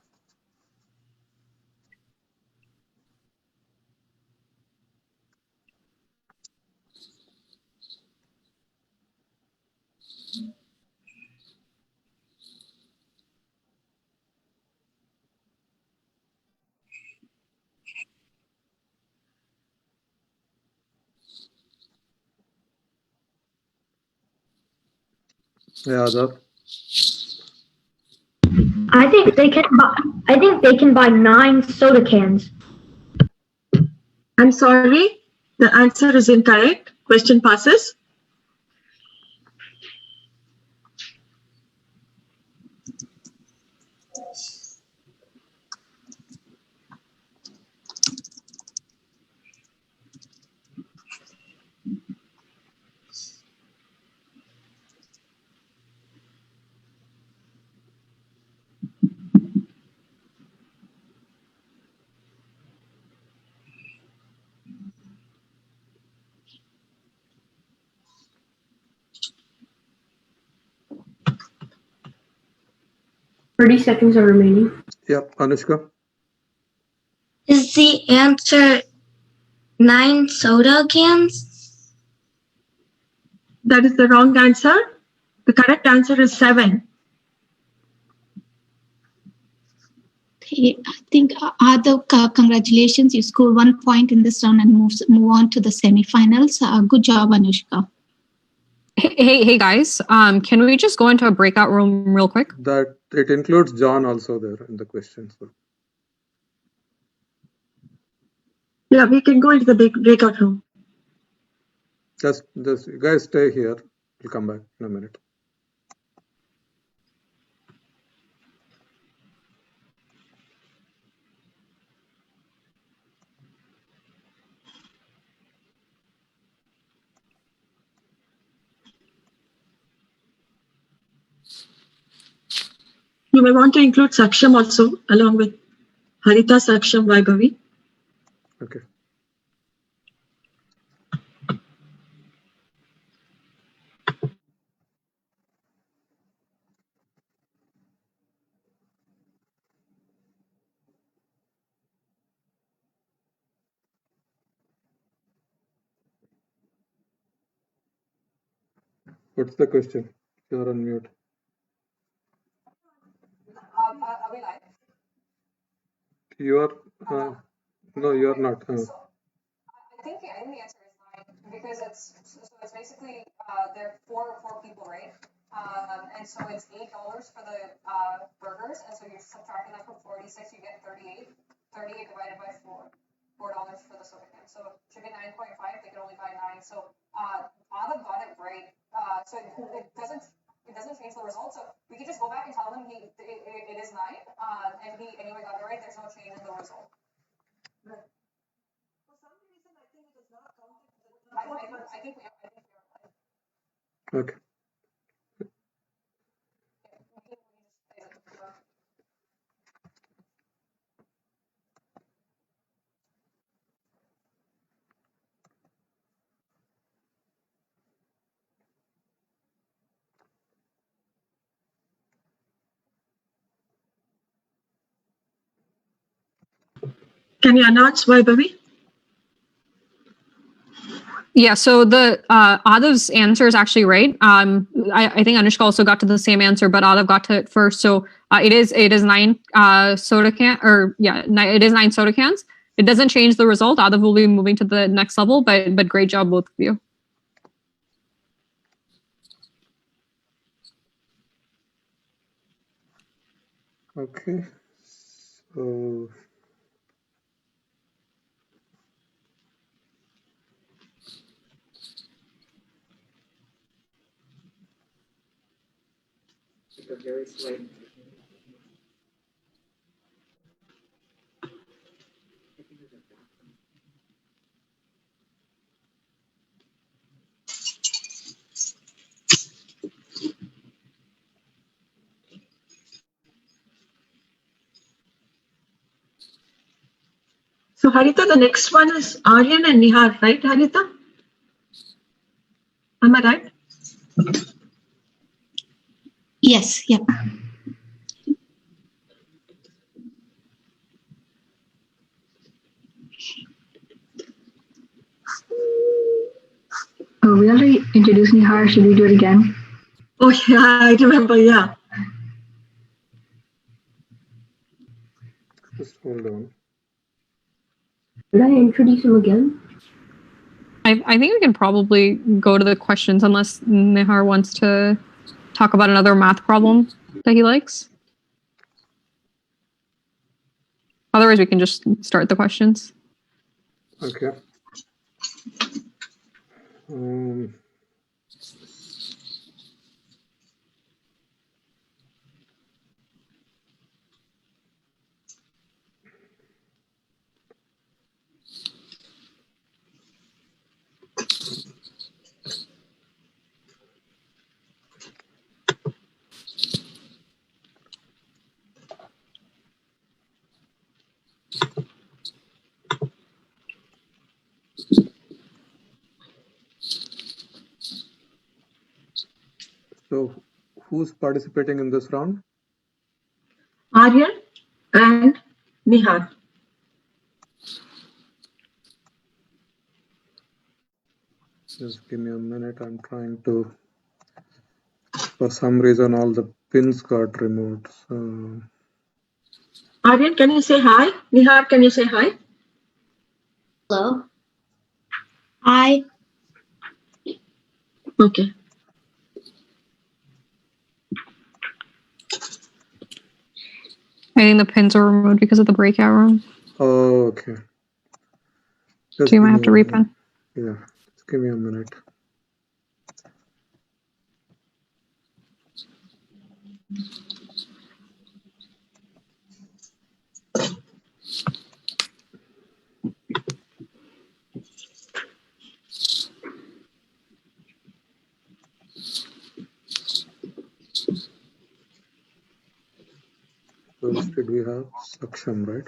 Yeah, Adar. I think they can buy 9 soda cans. I'm sorry, the answer is incorrect. Question passes. Seconds are remaining. Yep, Anushka. Is the answer 9 soda cans? That is the wrong answer. The correct answer is 7. I think Adav, congratulations. You scored 1 point in this round and move on to the semifinals. Good job, Anushka. Hey guys, can we just go into a breakout room real quick? That it includes John also there in the question. So. Yeah, we can go into the breakout room. Just you guys stay here. We'll come back in a minute. You may want to include Saksham also, along with Harita, Saksham, Vaibhavi. Okay. What's the question? You're on mute. Are we live? You're no, you're not. I think the answer is 9 because it's basically there are four people, right? And so it's $8 for the burgers, and so you're subtracting that from 46, you get 38. 38 divided by 4, $4 for the soda can. So it should be 9.5. They can only buy 9. So Adam got it right. So it doesn't change the result. So we can just go back and tell them it is 9, and he anyway got it right. There's no change in the result. Right. For some reason, I think it is not counted. I think we are. Okay. Can you announce Vaibhavi? Yeah, so the Adav's answer is actually right. I think Anushka also got to the same answer, but Adav got to it first. So it is 9 soda can, or yeah, it is 9 soda cans. It doesn't change the result. Adav will be moving to the next level, but great job, both of you. Okay. So very slight. So Harita, the next one is Ariel and Nihar, right, Harita? Am I right? Yes, yeah. Oh, we already introduced Nihar. Should we do it again? Oh yeah, I remember, yeah. Just hold on. Did I introduce him again? I think we can probably go to the questions unless Nihar wants to talk about another math problem that he likes. Otherwise, we can just start the questions. Okay. So, who's participating in this round? Ariel and Nihar. Just give me a minute. I'm trying to. For some reason, all the pins got removed. So. Ariel, can you say hi? Nihar, can you say hi? Hello. Hi. Okay. I think the pins are removed because of the breakout room. Oh, okay. So you might have to repin. Yeah, just give me a minute. First, did we have Saksham, right?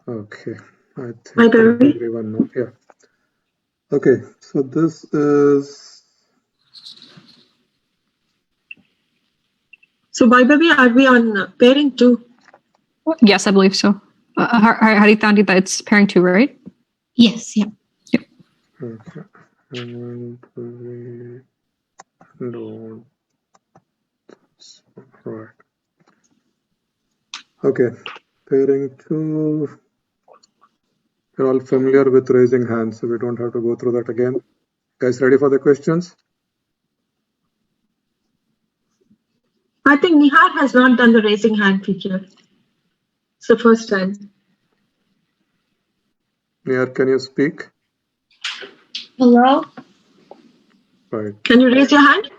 Okay, I think everyone knows. Yeah. Okay, so this is. So Vaibhavi, are we on pairing 2? Yes, I believe so. Harita, it's pairing 2, right? Yes, yeah. Yep. Okay, and we don't. Right. Okay, pairing 2. You're all familiar with raising hands, so we don't have to go through that again. Guys, ready for the questions? I think Nihar has not done the raising hand feature. It's the first time. Nihar, can you speak? Hello? Right. Can you raise your hand?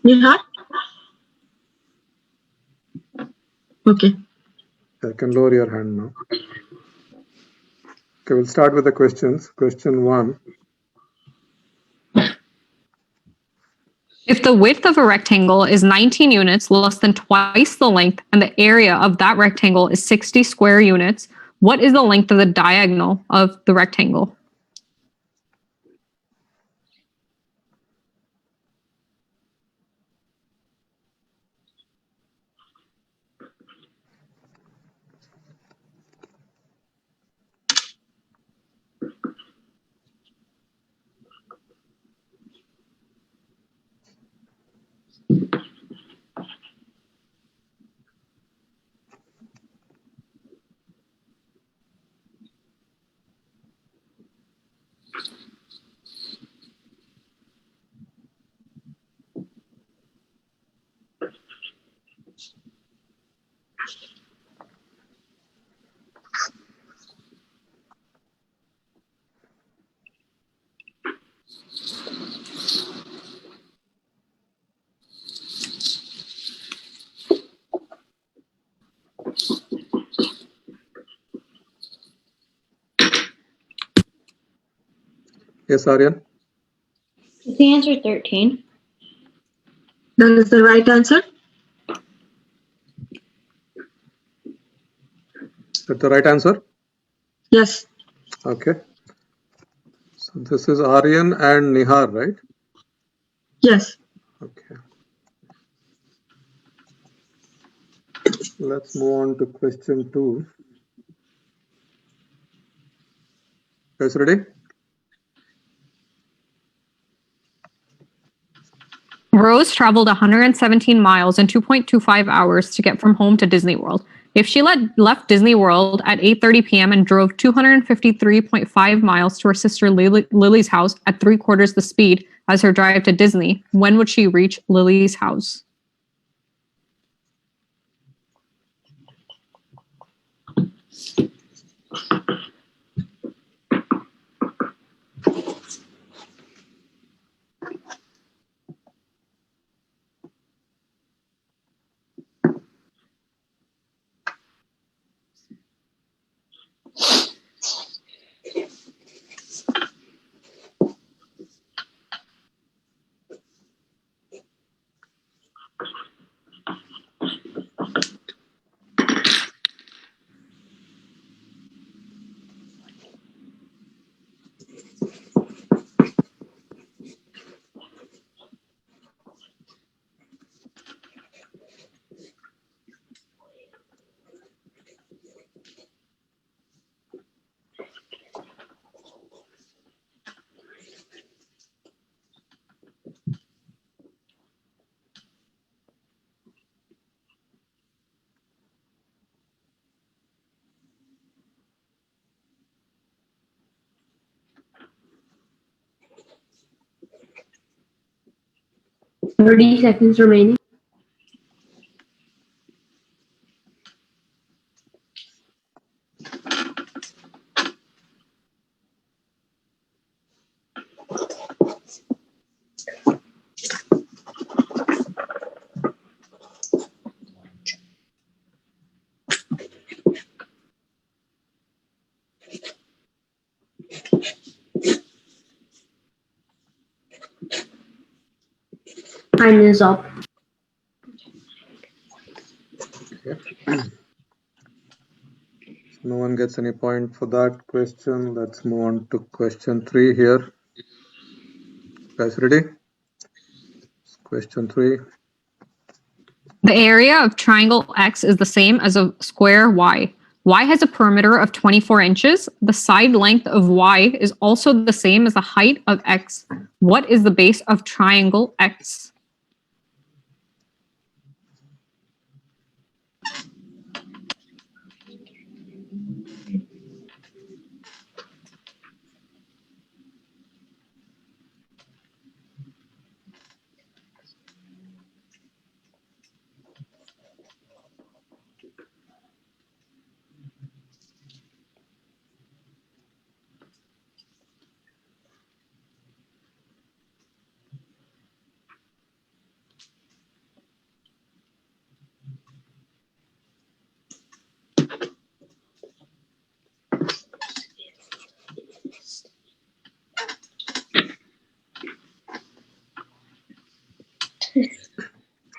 Nihar? Okay. I can lower your hand now. Okay, we'll start with the questions. Question 1. If the width of a rectangle is 19 units, less than twice the length, and the area of that rectangle is 60 square units, what is the length of the diagonal of the rectangle? Yes, Ariel? Is the answer 13? That is the right answer. that the right answer? Yes. Okay. So this is Aryan and Nihar, right? Yes. Okay. Let's move on to question 2. Guys ready? Rose traveled 117 miles in 2.25 hours to get from home to Disney World. If she left Disney World at 8:30 p.m. and drove 253.5 miles to her sister Lily's house at 3/4 the speed as her drive to Disney, when would she reach Lily's house? Thirty seconds remaining. Time is up. Okay. No one gets any point for that question. Let's move on to question 3 here. Guys ready? Question 3. The area of triangle X is the same as a square Y. Y has a perimeter of 24 inches. The side length of Y is also the same as the height of X. What is the base of triangle X?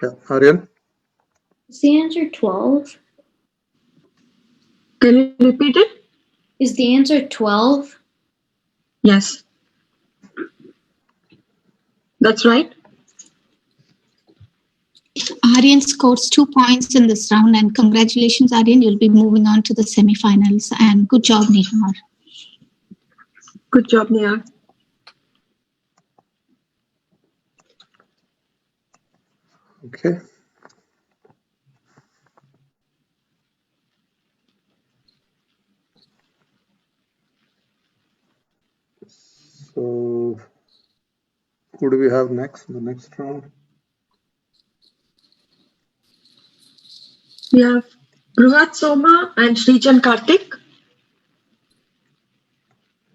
Yeah, Ariel? Is the answer 12? Can you repeat it? Is the answer 12? Yes. That's right. Aryan scores 2 points in this round, and congratulations, Aryan. You'll be moving on to the semifinals. And good job, Nihar. Good job, Nihar. Okay. So, who do we have next in the next round? We have Bruhat Soma and Srijan Karthik.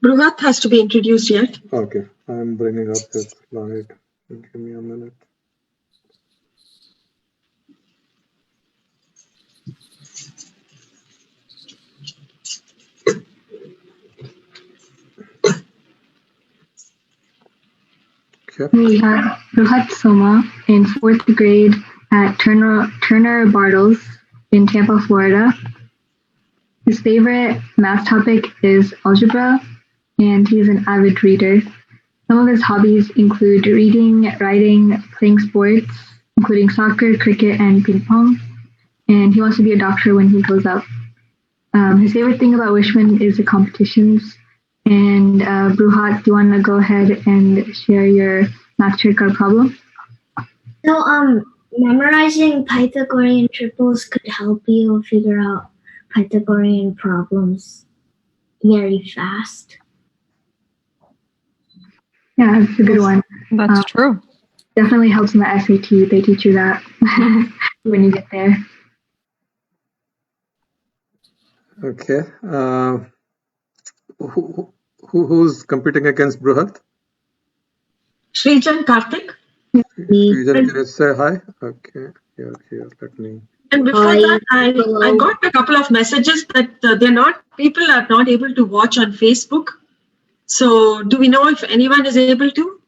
Bruhat has to be introduced yet. Okay, I'm bringing up his slide. Give me a minute. Okay. We have Bruhat Soma in 4th grade at Turner Bartles in Tampa, Florida. His favorite math topic is algebra, and he's an avid reader. Some of his hobbies include reading, writing, playing sports, including soccer, cricket, and ping pong. And he wants to be a doctor when he grows up. His favorite thing about WishWin is the competitions. And Bruhat, do you want to go ahead and share your math trick or problem? So, memorizing Pythagorean triples could help you figure out Pythagorean problems very fast. Yeah, that's a good one. That's true. Definitely helps in the SAT. They teach you that when you get there. Okay. Who's competing against Bruhat? Srijan, Karthik. Srijan, can you say hi? Okay, here. Let me. And before that, I got a couple of messages that people are not able to watch on Facebook. So, do we know if anyone is able to?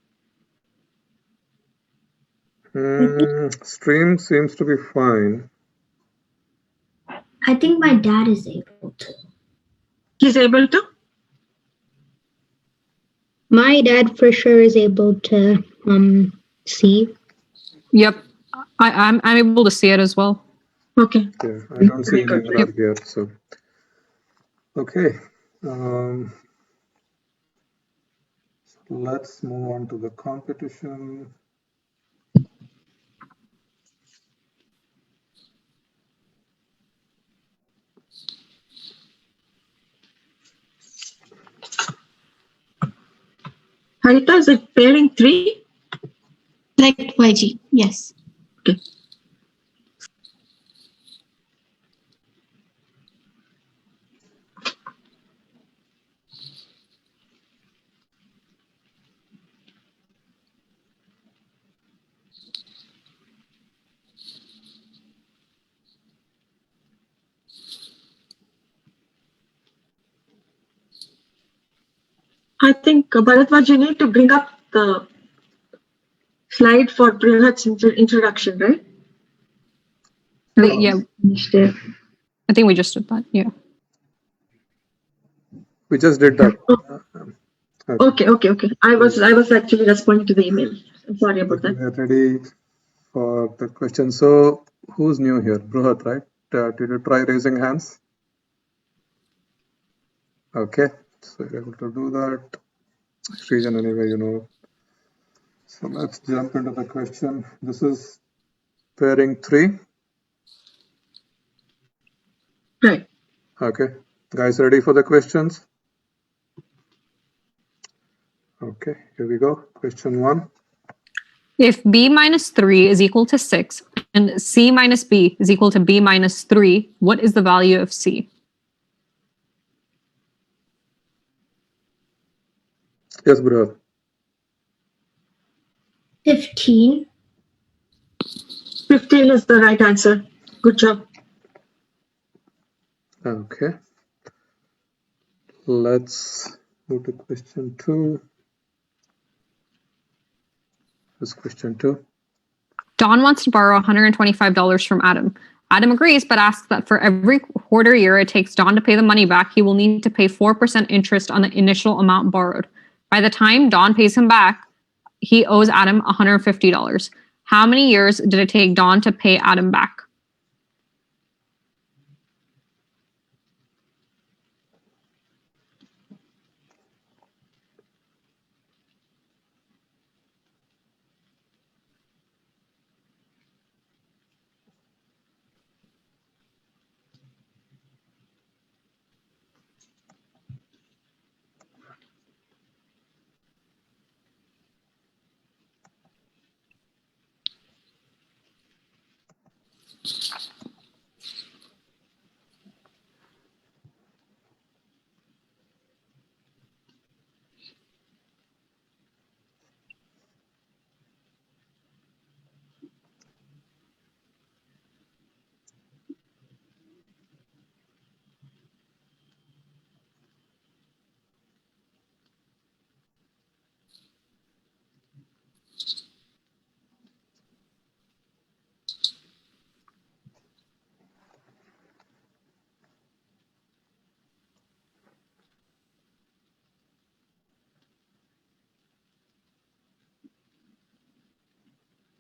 Stream seems to be fine. I think my dad is able to. He's able to? My dad for sure is able to see. Yep. I'm able to see it as well. Okay. Yeah, I don't see any error here. So, okay. Let's move on to the competition. Harita, is it pairing 3? Correct, YG. Yes. Okay. I think, Bharatwaj, you need to bring up the slide for Brihat's introduction, right? Yeah. I think we just did that. Yeah. We just did that. Okay. I was actually responding to the email. I'm sorry about that. We're ready for the question. So, who's new here? Bruhat, right? Did you try raising hands? Okay, so you're able to do that. Srijan, anyway, you know. So let's jump into the question. This is pairing 3. Right. Okay, guys, ready for the questions? Okay, here we go. Question 1. If b minus 3 is equal to 6 and c minus b is equal to b minus 3, what is the value of c? Yes, Bruhat. 15. 15 is the right answer. Good job. Okay. Let's move to question 2. This is question 2. Don wants to borrow $125 from Adam. Adam agrees, but asks that for every quarter year it takes Don to pay the money back, he will need to pay 4% interest on the initial amount borrowed. By the time Don pays him back, he owes Adam $150. How many years did it take Don to pay Adam back?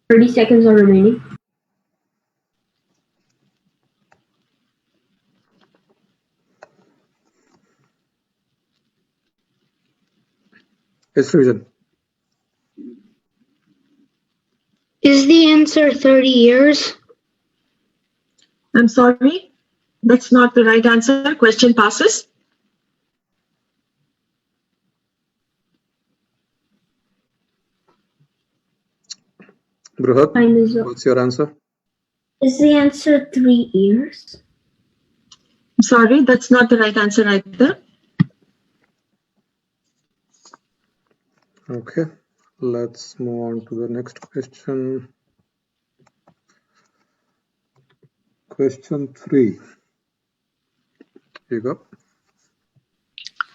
30 seconds are remaining. Yes, Srijan. Is the answer 30 years? I'm sorry, that's not the right answer. Question passes. Bruhat, Time is up. what's your answer? Is the answer 3 years? I'm sorry, that's not the right answer either. Okay, let's move on to the next question. Question 3. Here you go.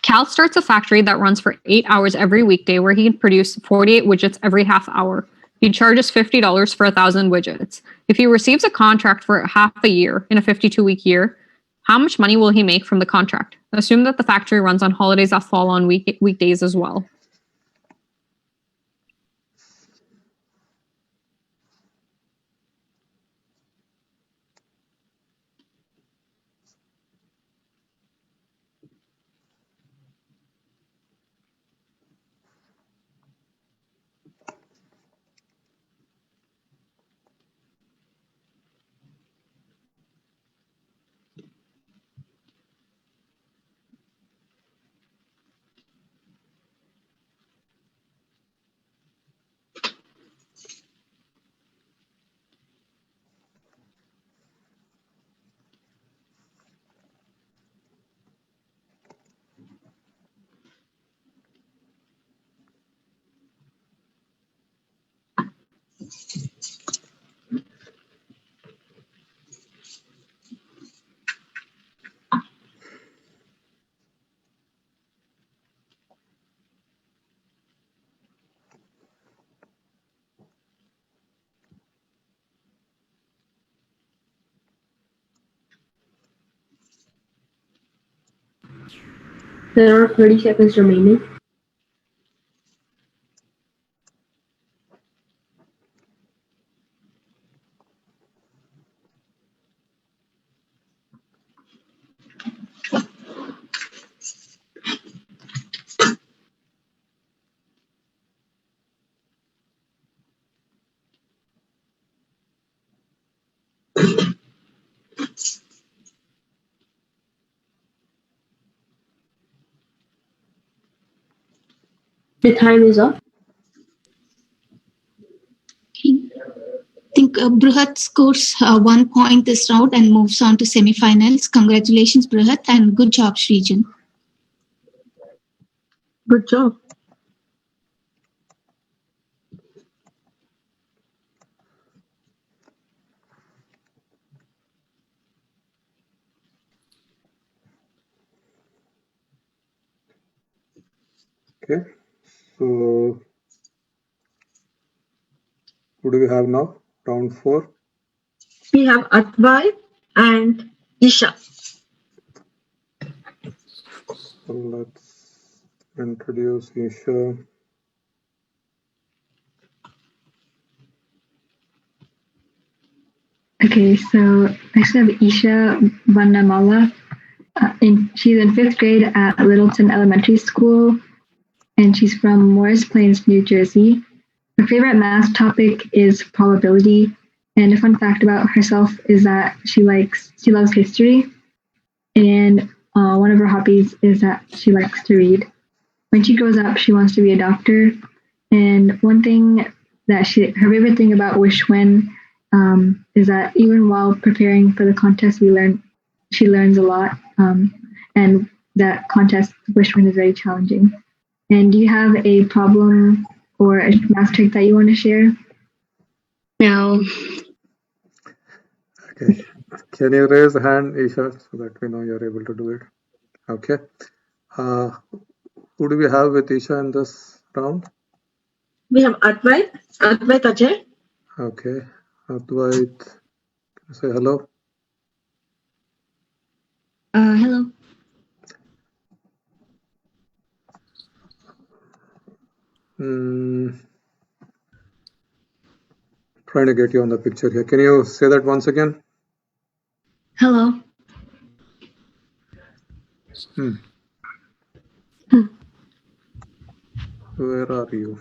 Cal starts a factory that runs for 8 hours every weekday where he can produce 48 widgets every half hour. He charges $50 for 1,000 widgets. If he receives a contract for half a year in a 52-week year, how much money will he make from the contract? Assume that the factory runs on holidays that fall on weekdays as well. There are 30 seconds remaining. The time is up. I think Bruhat scores 1 point this round and moves on to semifinals. Congratulations, Bruhat, and good job, Srijan. Good job. Okay, so who do we have now? Round 4. We have Advaith and Isha. So let's introduce Isha. Okay, so next we have Isha Vandamala. She's in 5th grade at Littleton Elementary School, and she's from Morris Plains, New Jersey. Her favorite math topic is probability, and a fun fact about herself is that she loves history, and one of her hobbies is that she likes to read. When she grows up, she wants to be a doctor, and one thing that her favorite thing about WishWin is that even while preparing for the contest, she learns a lot, and that contest WishWin is very challenging. And do you have a problem or a math trick that you want to share? No. Okay, can you raise a hand, Isha, so that we know you're able to do it? Okay. Who do we have with Isha in this round? We have Advaith Ajay. Okay, Advaith, can you say hello? Hello. trying to get you on the picture here. Can you say that once again? Hello. Where are you?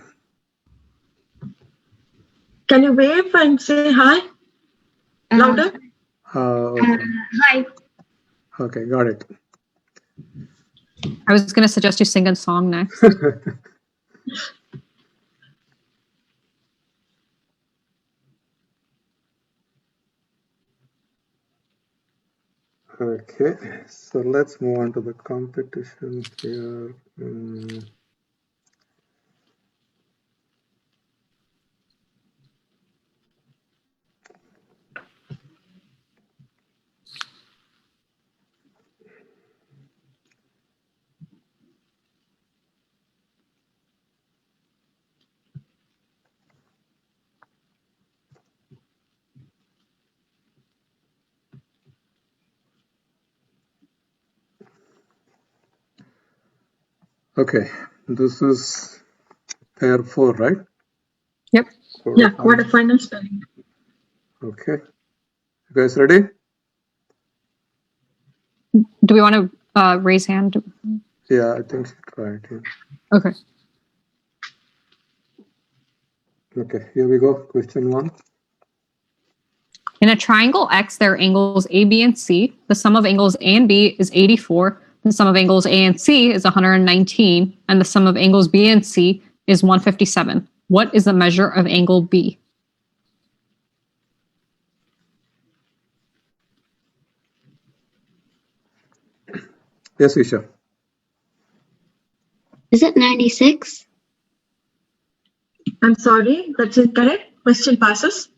Can you wave and say hi? Louder? Okay. Hi. Okay, got it. I was going to suggest you sing a song next. Okay, so let's move on to the competition here. Okay, this is pair 4, right? Yep. Yeah, quarterfinal spelling. Okay, you guys ready? Do we want to raise hand? Yeah, I think she tried. Yeah. Okay. Okay, here we go. Question 1. In a triangle X, there are angles A, B, and C. The sum of angles A and B is 84. The sum of angles A and C is 119. And the sum of angles B and C is 157. What is the measure of angle B? Yes, Isha. Is it 96? I'm sorry, that's incorrect. Question passes.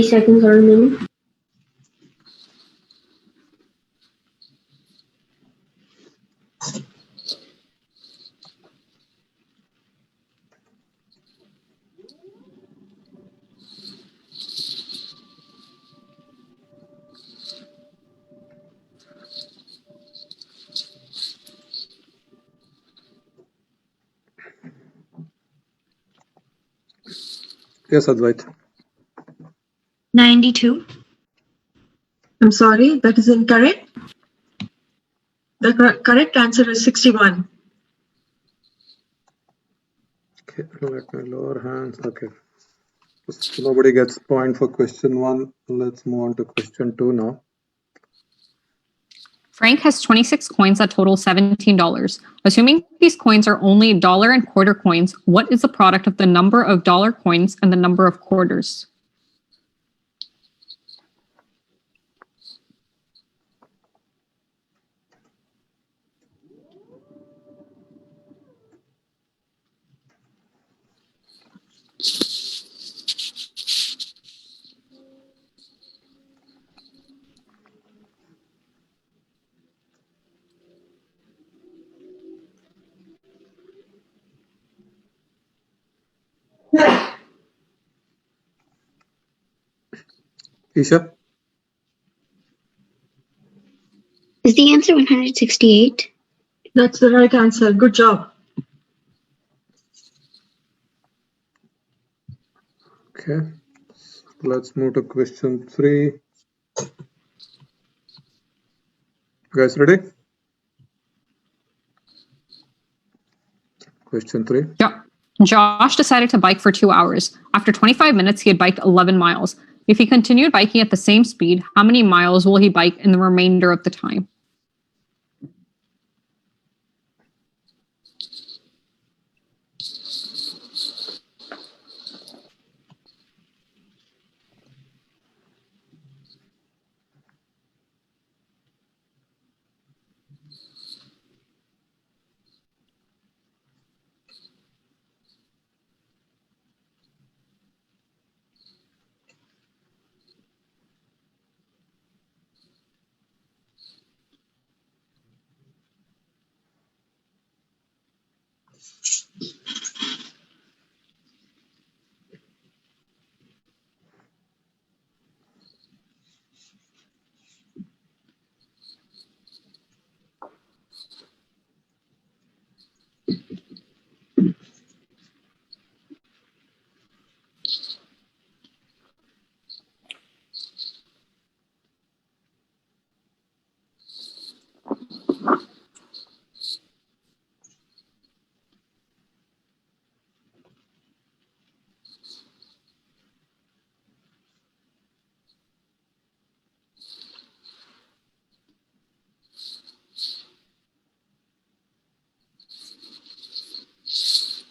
Seconds are remaining. Yes, Advaith. 92. I'm sorry, that is incorrect. The correct answer is 61. Okay, let me lower hands. Okay. So nobody gets point for question 1. Let's move on to question 2 now. Frank has 26 coins that total $17. Assuming these coins are only dollar and quarter coins, what is the product of the number of dollar coins and the number of quarters? Isha? Is the answer 168? That's the right answer. Good job. Okay. Let's move to question 3. You guys ready? Question 3. Yeah. Josh decided to bike for 2 hours. After 25 minutes, he had biked 11 miles. If he continued biking at the same speed, how many miles will he bike in the remainder of the time?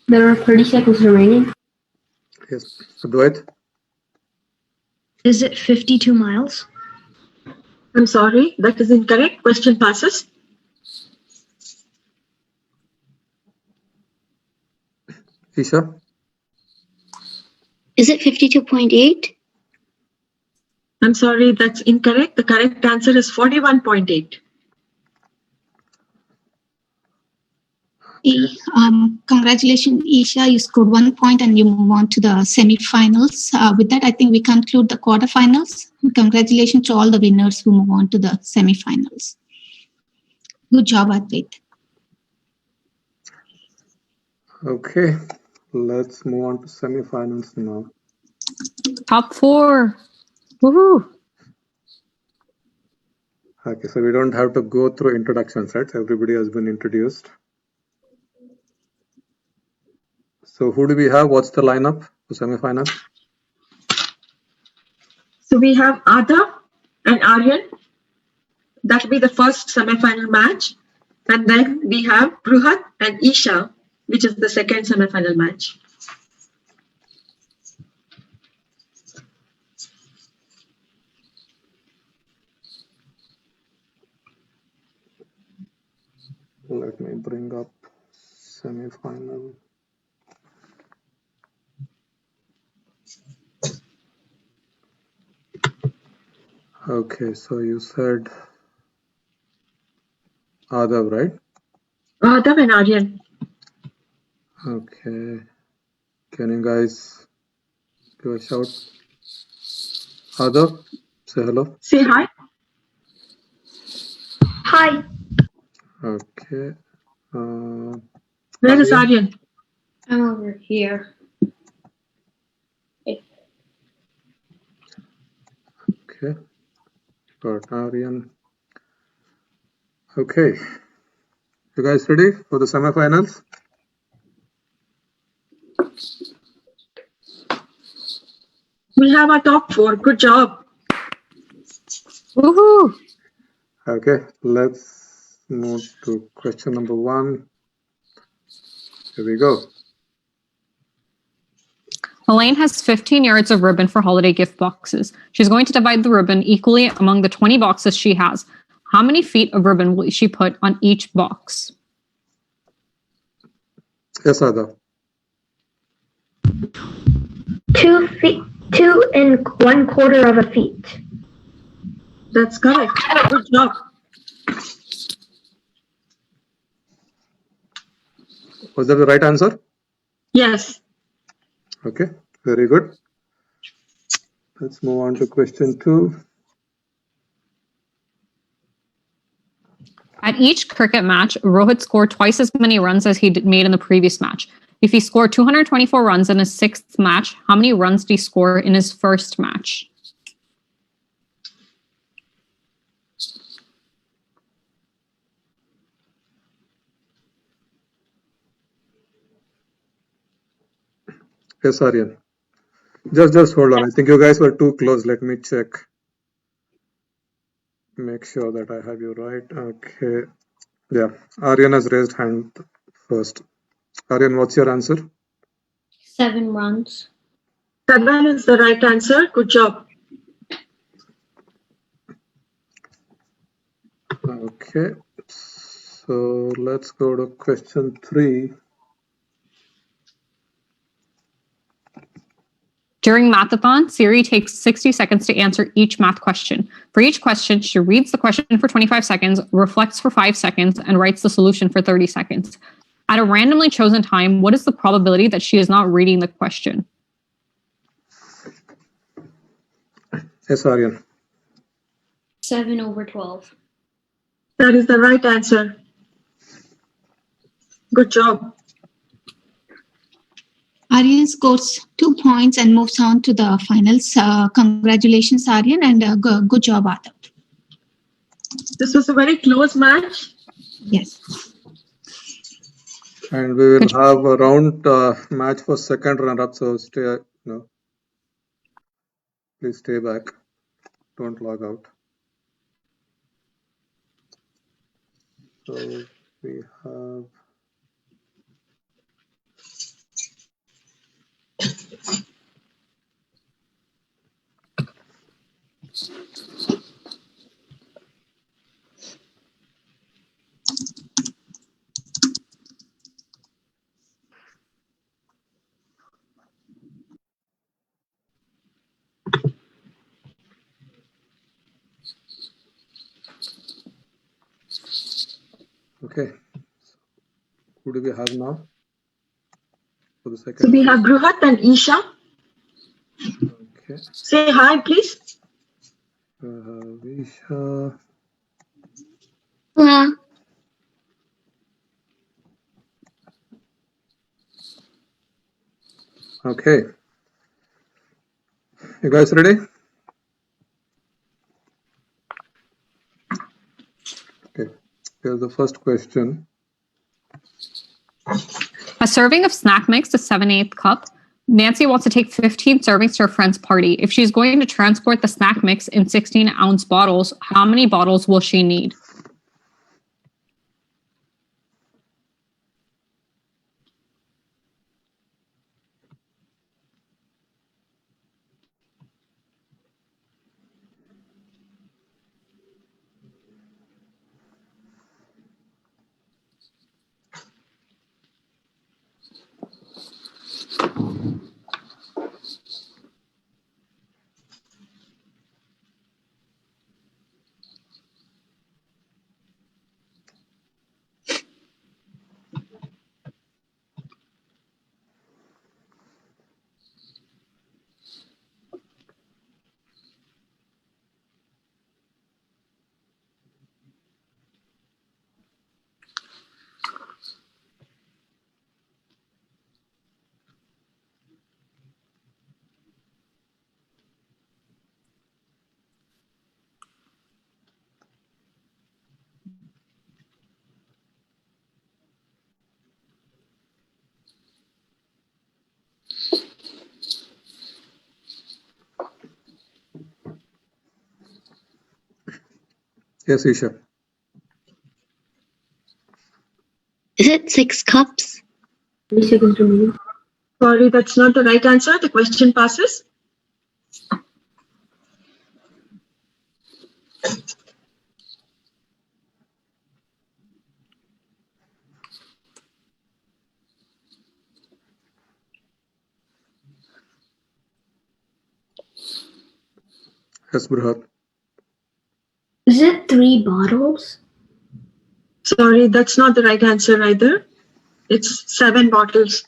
There are 30 seconds remaining. Yes. Advaith? Is it 52 miles? I'm sorry, that is incorrect. Question passes. Isha? Is it 52.8? I'm sorry, that's incorrect. The correct answer is 41.8. Congratulations, Isha. You scored 1 point and you move on to the semi-finals. With that, I think we conclude the quarterfinals. Congratulations to all the winners who move on to the semi-finals. Good job, Advaith. Okay, let's move on to semi-finals now. Top 4. Woohoo! Okay, so we don't have to go through introductions, right? Everybody has been introduced. So who do we have? What's the lineup for semi-finals? So we have Ada and Ariel. That will be the first semi-final match. And then we have Bruhat and Isha, which is the second semi-final match. Let me bring up semi-final. Okay, so you said Adav, right? Adav and Ariel. Okay. Can you guys give a shout? Adav, say hello. Say hi. Hi. Okay. Where is Ariel? I'm over here. Okay. Got Aryan. Okay. You guys ready for the semifinals? We have our top 4. Good job. Woohoo! Okay, let's move to question number 1. Here we go. Elaine has 15 yards of ribbon for holiday gift boxes. She's going to divide the ribbon equally among the 20 boxes she has. How many feet of ribbon will she put on each box? Yes, Adav. 2 feet, 2 1/4 of a feet. That's correct. Good job. Was that the right answer? Yes. Okay, very good. Let's move on to question 2. At each cricket match, Rohit scored twice as many runs as he made in the previous match. If he scored 224 runs in his 6th match, how many runs did he score in his first match? Yes, Ariel. Just hold on. I think you guys were too close. Let me check. Make sure that I have you right. Okay. Yeah. Aryan has raised hand first. Aryan, what's your answer? 7 runs. 7 is the right answer. Good job. Okay. So let's go to question 3. During Mathathon, Siri takes 60 seconds to answer each math question. For each question, she reads the question for 25 seconds, reflects for 5 seconds, and writes the solution for 30 seconds. At a randomly chosen time, what is the probability that she is not reading the question? Yes, Aryan. 7/12. That is the right answer. Good job. Ariel scores 2 points and moves on to the finals. Congratulations, Ariel, and good job, Arthur. This was a very close match. Yes. And we will have a round match for second runner-up. So stay, please stay back. Don't log out. So we have. Okay. Who do we have now for the second? So we have Gruhat and Isha. Okay. Say hi, please. Isha. Hello. Okay. You guys ready? Okay. Here's the first question. A serving of snack mix is 7/8 cup. Nancy wants to take 15 servings to her friend's party. If she's going to transport the snack mix in 16-ounce bottles, how many bottles will she need? Yes, Isha. Is it 6 cups? 3 seconds remaining. Sorry, that's not the right answer. The question passes. Yes, Burhat. Is it 3 bottles? Sorry, that's not the right answer either. It's 7 bottles.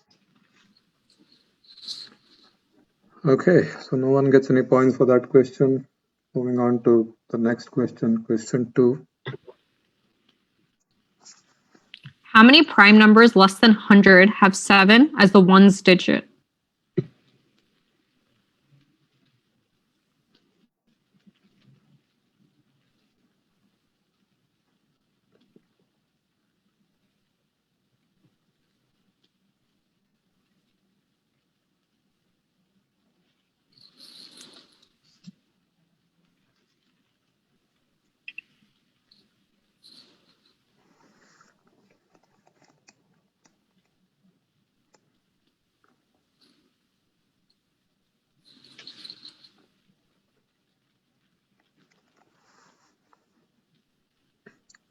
Okay, so no one gets any points for that question. Moving on to the next question, question 2. How many prime numbers less than 100 have 7 as the ones digit?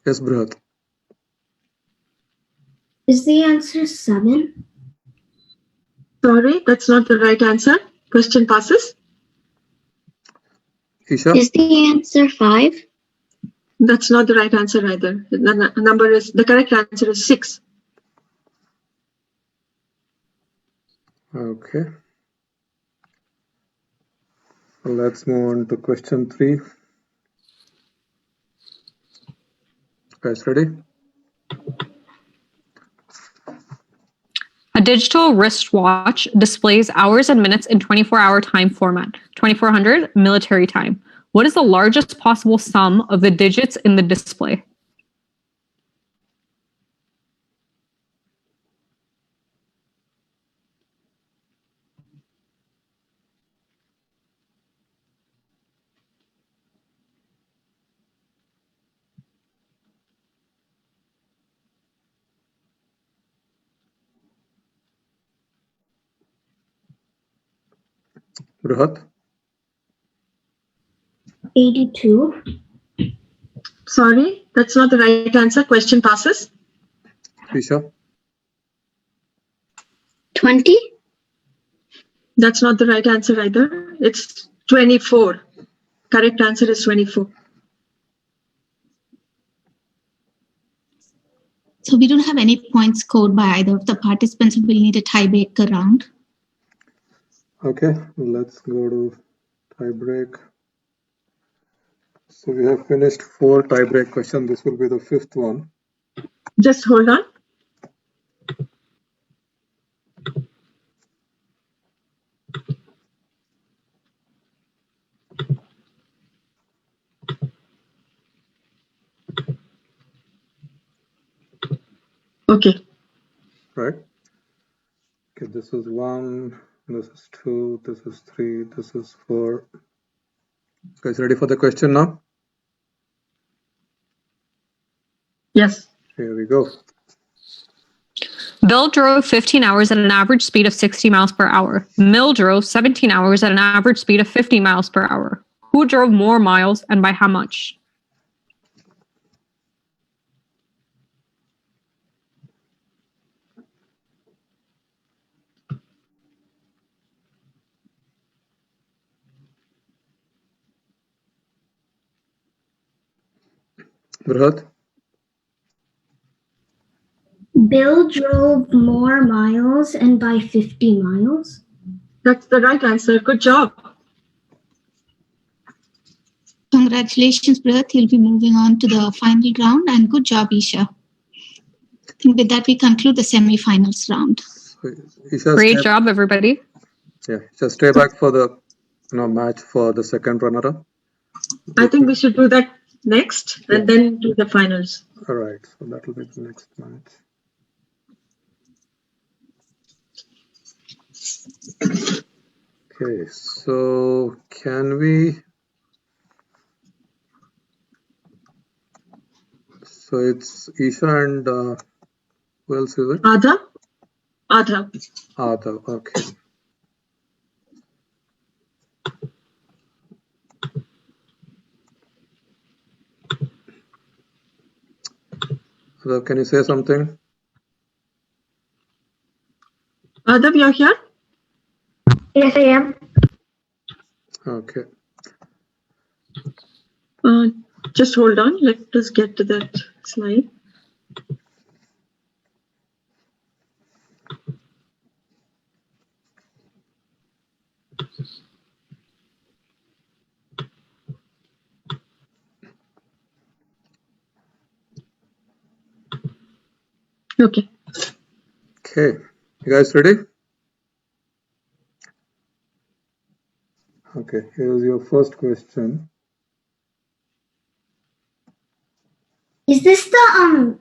Yes, Brihat. Is the answer 7? Sorry, that's not the right answer. Question passes. Isha? Is the answer 5? That's not the right answer either. The correct answer is 6. Okay. Let's move on to question 3. Guys, ready? A digital wristwatch displays hours and minutes in 24-hour time format, 2400 military time. What is the largest possible sum of the digits in the display? Brihat? 82. Sorry, that's not the right answer. Question passes. Isha? 20? That's not the right answer either. It's 24. Correct answer is 24. So we don't have any points scored by either of the participants. We'll need a tiebreaker round. Okay, let's go to tiebreak. So we have finished 4 tiebreak questions. This will be the 5th one. Just hold on. Okay. Right? Okay, this is 1, this is 2, this is 3, this is 4. Guys, ready for the question now? Yes. Here we go. Bill drove 15 hours at an average speed of 60 miles per hour. Mill drove 17 hours at an average speed of 50 miles per hour. Who drove more miles and by how much? Brihat? Bill drove more miles and by 50 miles. That's the right answer. Good job. Congratulations, Brihat. You'll be moving on to the final round, and good job, Isha. I think with that, we conclude the semi-finals round. So, Isha, Great job, everybody. Yeah, just stay back for the match for the second runner-up. I think we should do that next and then do the finals. All right, so that will be the next match. Okay, so can we? So it's Isha and who else is it? Adha. Adha. Adha, okay. Adha, can you say something? Adha, you're here? Yes, I am. Okay. Just hold on. Let us get to that slide. Okay. Okay, you guys ready? Okay, here's your first question. Is this the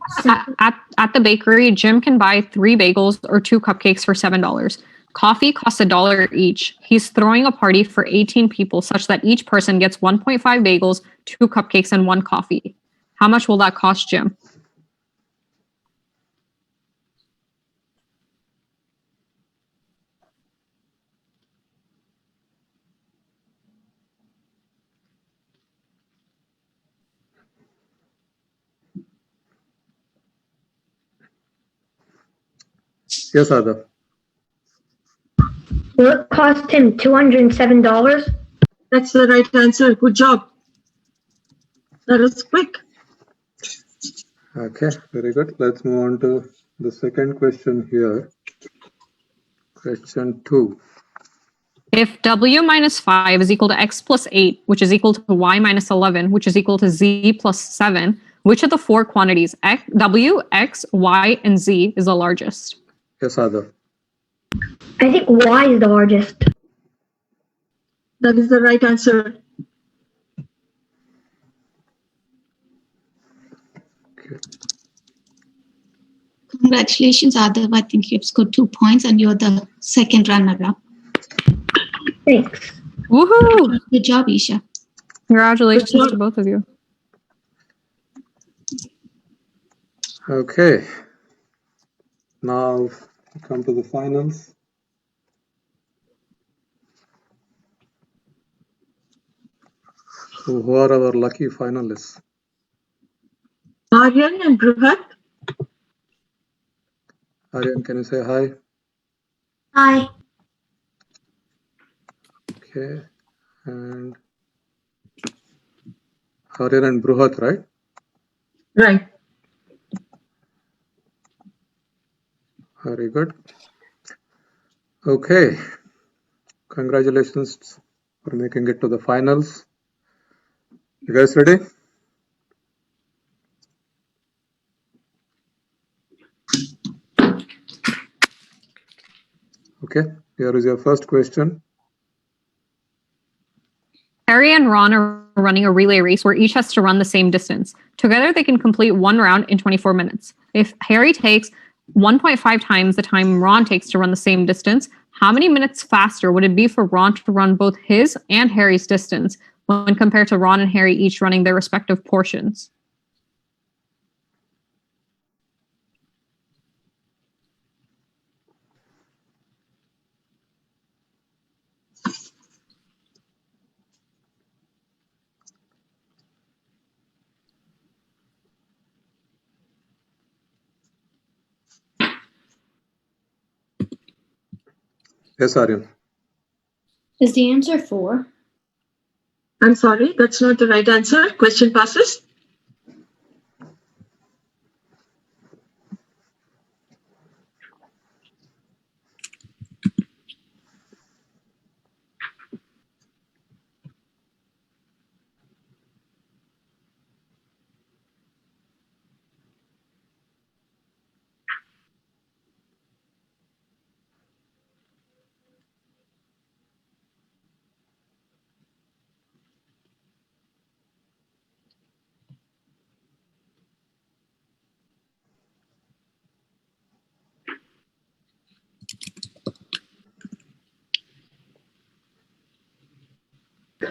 At the bakery, Jim can buy 3 bagels or 2 cupcakes for $7. Coffee costs $1 each. He's throwing a party for 18 people such that each person gets 1.5 bagels, 2 cupcakes, and 1 coffee. How much will that cost Jim? Yes, Ada. Will it cost him $207? That's the right answer. Good job. That was quick. Okay, very good. Let's move on to the second question here. Question 2. If w minus 5 is equal to x plus 8, which is equal to y minus 11, which is equal to z plus 7, which of the four quantities x, w, x, y, and z is the largest? Yes, Ada. I think Y is the largest. That is the right answer. Congratulations, Adav. I think you've scored 2 points and you're the second runner-up. Thanks. Woohoo! Good job, Isha. Congratulations to both of you. Okay. Now we come to the finals. So who are our lucky finalists? Aryan and Bruhat. Ariel, can you say hi? Hi. Okay. And Ariel and Bruhat, right? Right. Very good. Okay. Congratulations for making it to the finals. You guys ready? Okay. Here is your first question. Harry and Ron are running a relay race where each has to run the same distance. Together, they can complete one round in 24 minutes. If Harry takes 1.5 times the time Ron takes to run the same distance, how many minutes faster would it be for Ron to run both his and Harry's distance when compared to Ron and Harry each running their respective portions? Yes, Ariel. Is the answer 4? I'm sorry, that's not the right answer. Question passes.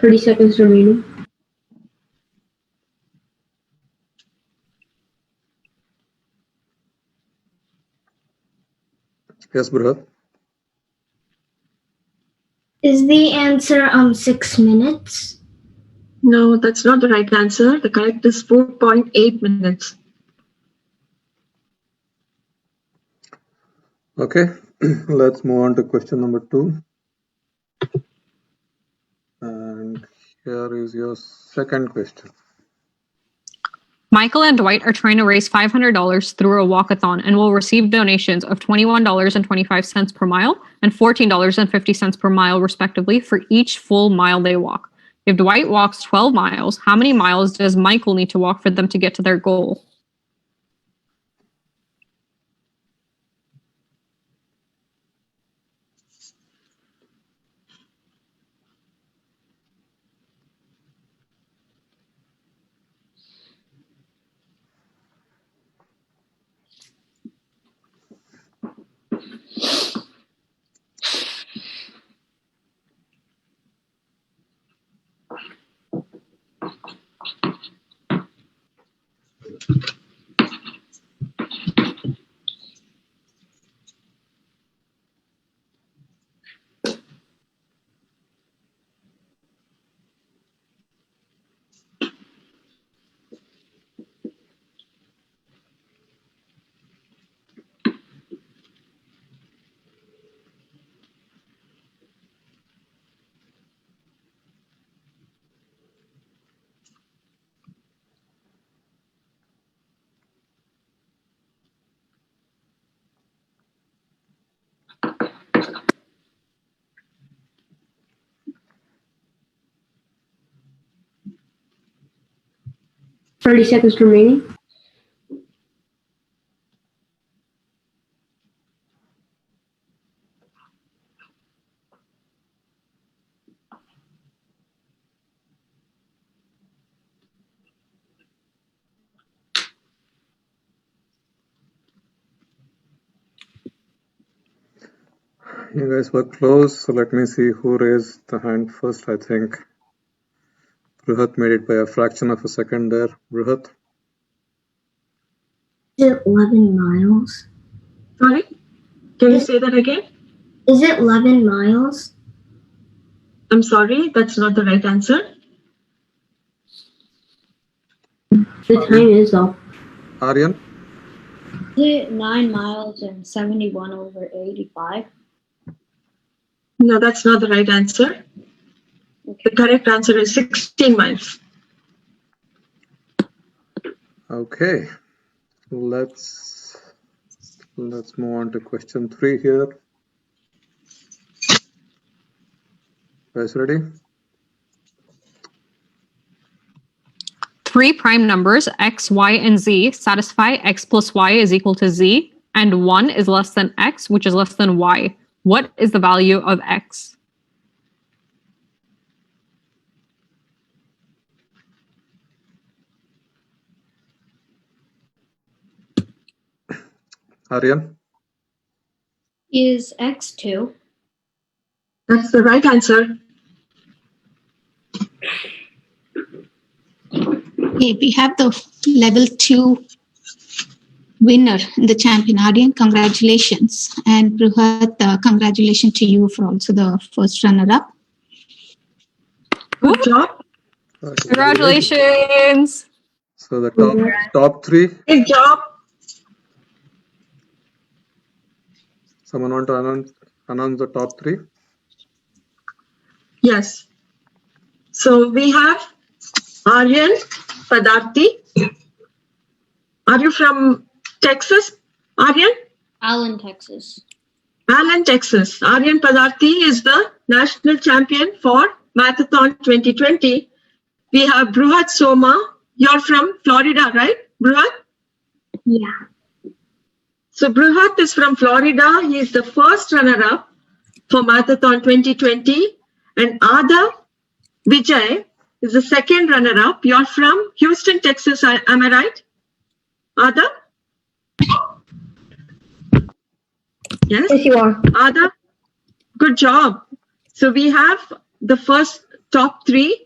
Thirty seconds remaining. Yes, Bruhat. Is the answer 6 minutes? No, that's not the right answer. The correct is 4.8 minutes. Okay. Let's move on to question number 2. And here is your second question. Michael and Dwight are trying to raise $500 through a walkathon and will receive donations of $21.25 per mile and $14.50 per mile, respectively, for each full mile they walk. If Dwight walks 12 miles, how many miles does Michael need to walk for them to get to their goal? 30 seconds remaining. You guys were close, so let me see who raised the hand first. I think Bruhat made it by a fraction of a second there. Bruhat? Is it 11 miles? Sorry? Can you say that again? Is it 11 miles? I'm sorry, that's not the right answer. The time is up. Aryan? Is it 9 miles and 71 over 85? No, that's not the right answer. The correct answer is 16 miles. Okay. Let's move on to question 3 here. Guys ready? 3 prime numbers x, y, and z satisfy x plus y is equal to z, and 1 is less than x, which is less than y. What is the value of x? Aryan? Is x2? That's the right answer. Okay, we have the level 2 winner, the champion, Ariel. Congratulations. And Bruhat, congratulations to you for also the first runner-up. Good job. Congratulations. So the top 3. Good job. Someone want to announce the top 3? Yes. So we have Ariel Padarthi. Are you from Texas, Ariel? Allen, Texas. Allen, Texas. Aryan Padarthi is the national champion for Mathathon 2020. We have Bruhat Soma. You're from Florida, right, Bruhat? Yeah. So Bruhat is from Florida. He is the first runner-up for Mathathon 2020. And Ada Vijay is the second runner-up. You're from Houston, Texas. Am I right? Ada? Yes? Yes, you are. Ada, good job. So we have the first top 3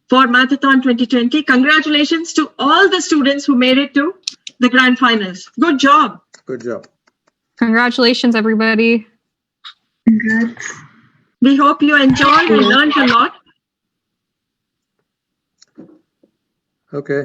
for Mathathon 2020. Congratulations to all the students who made it to the grand finals. Good job. Good job. Congratulations, everybody. Congrats. We hope you enjoyed and learned a lot. Okay.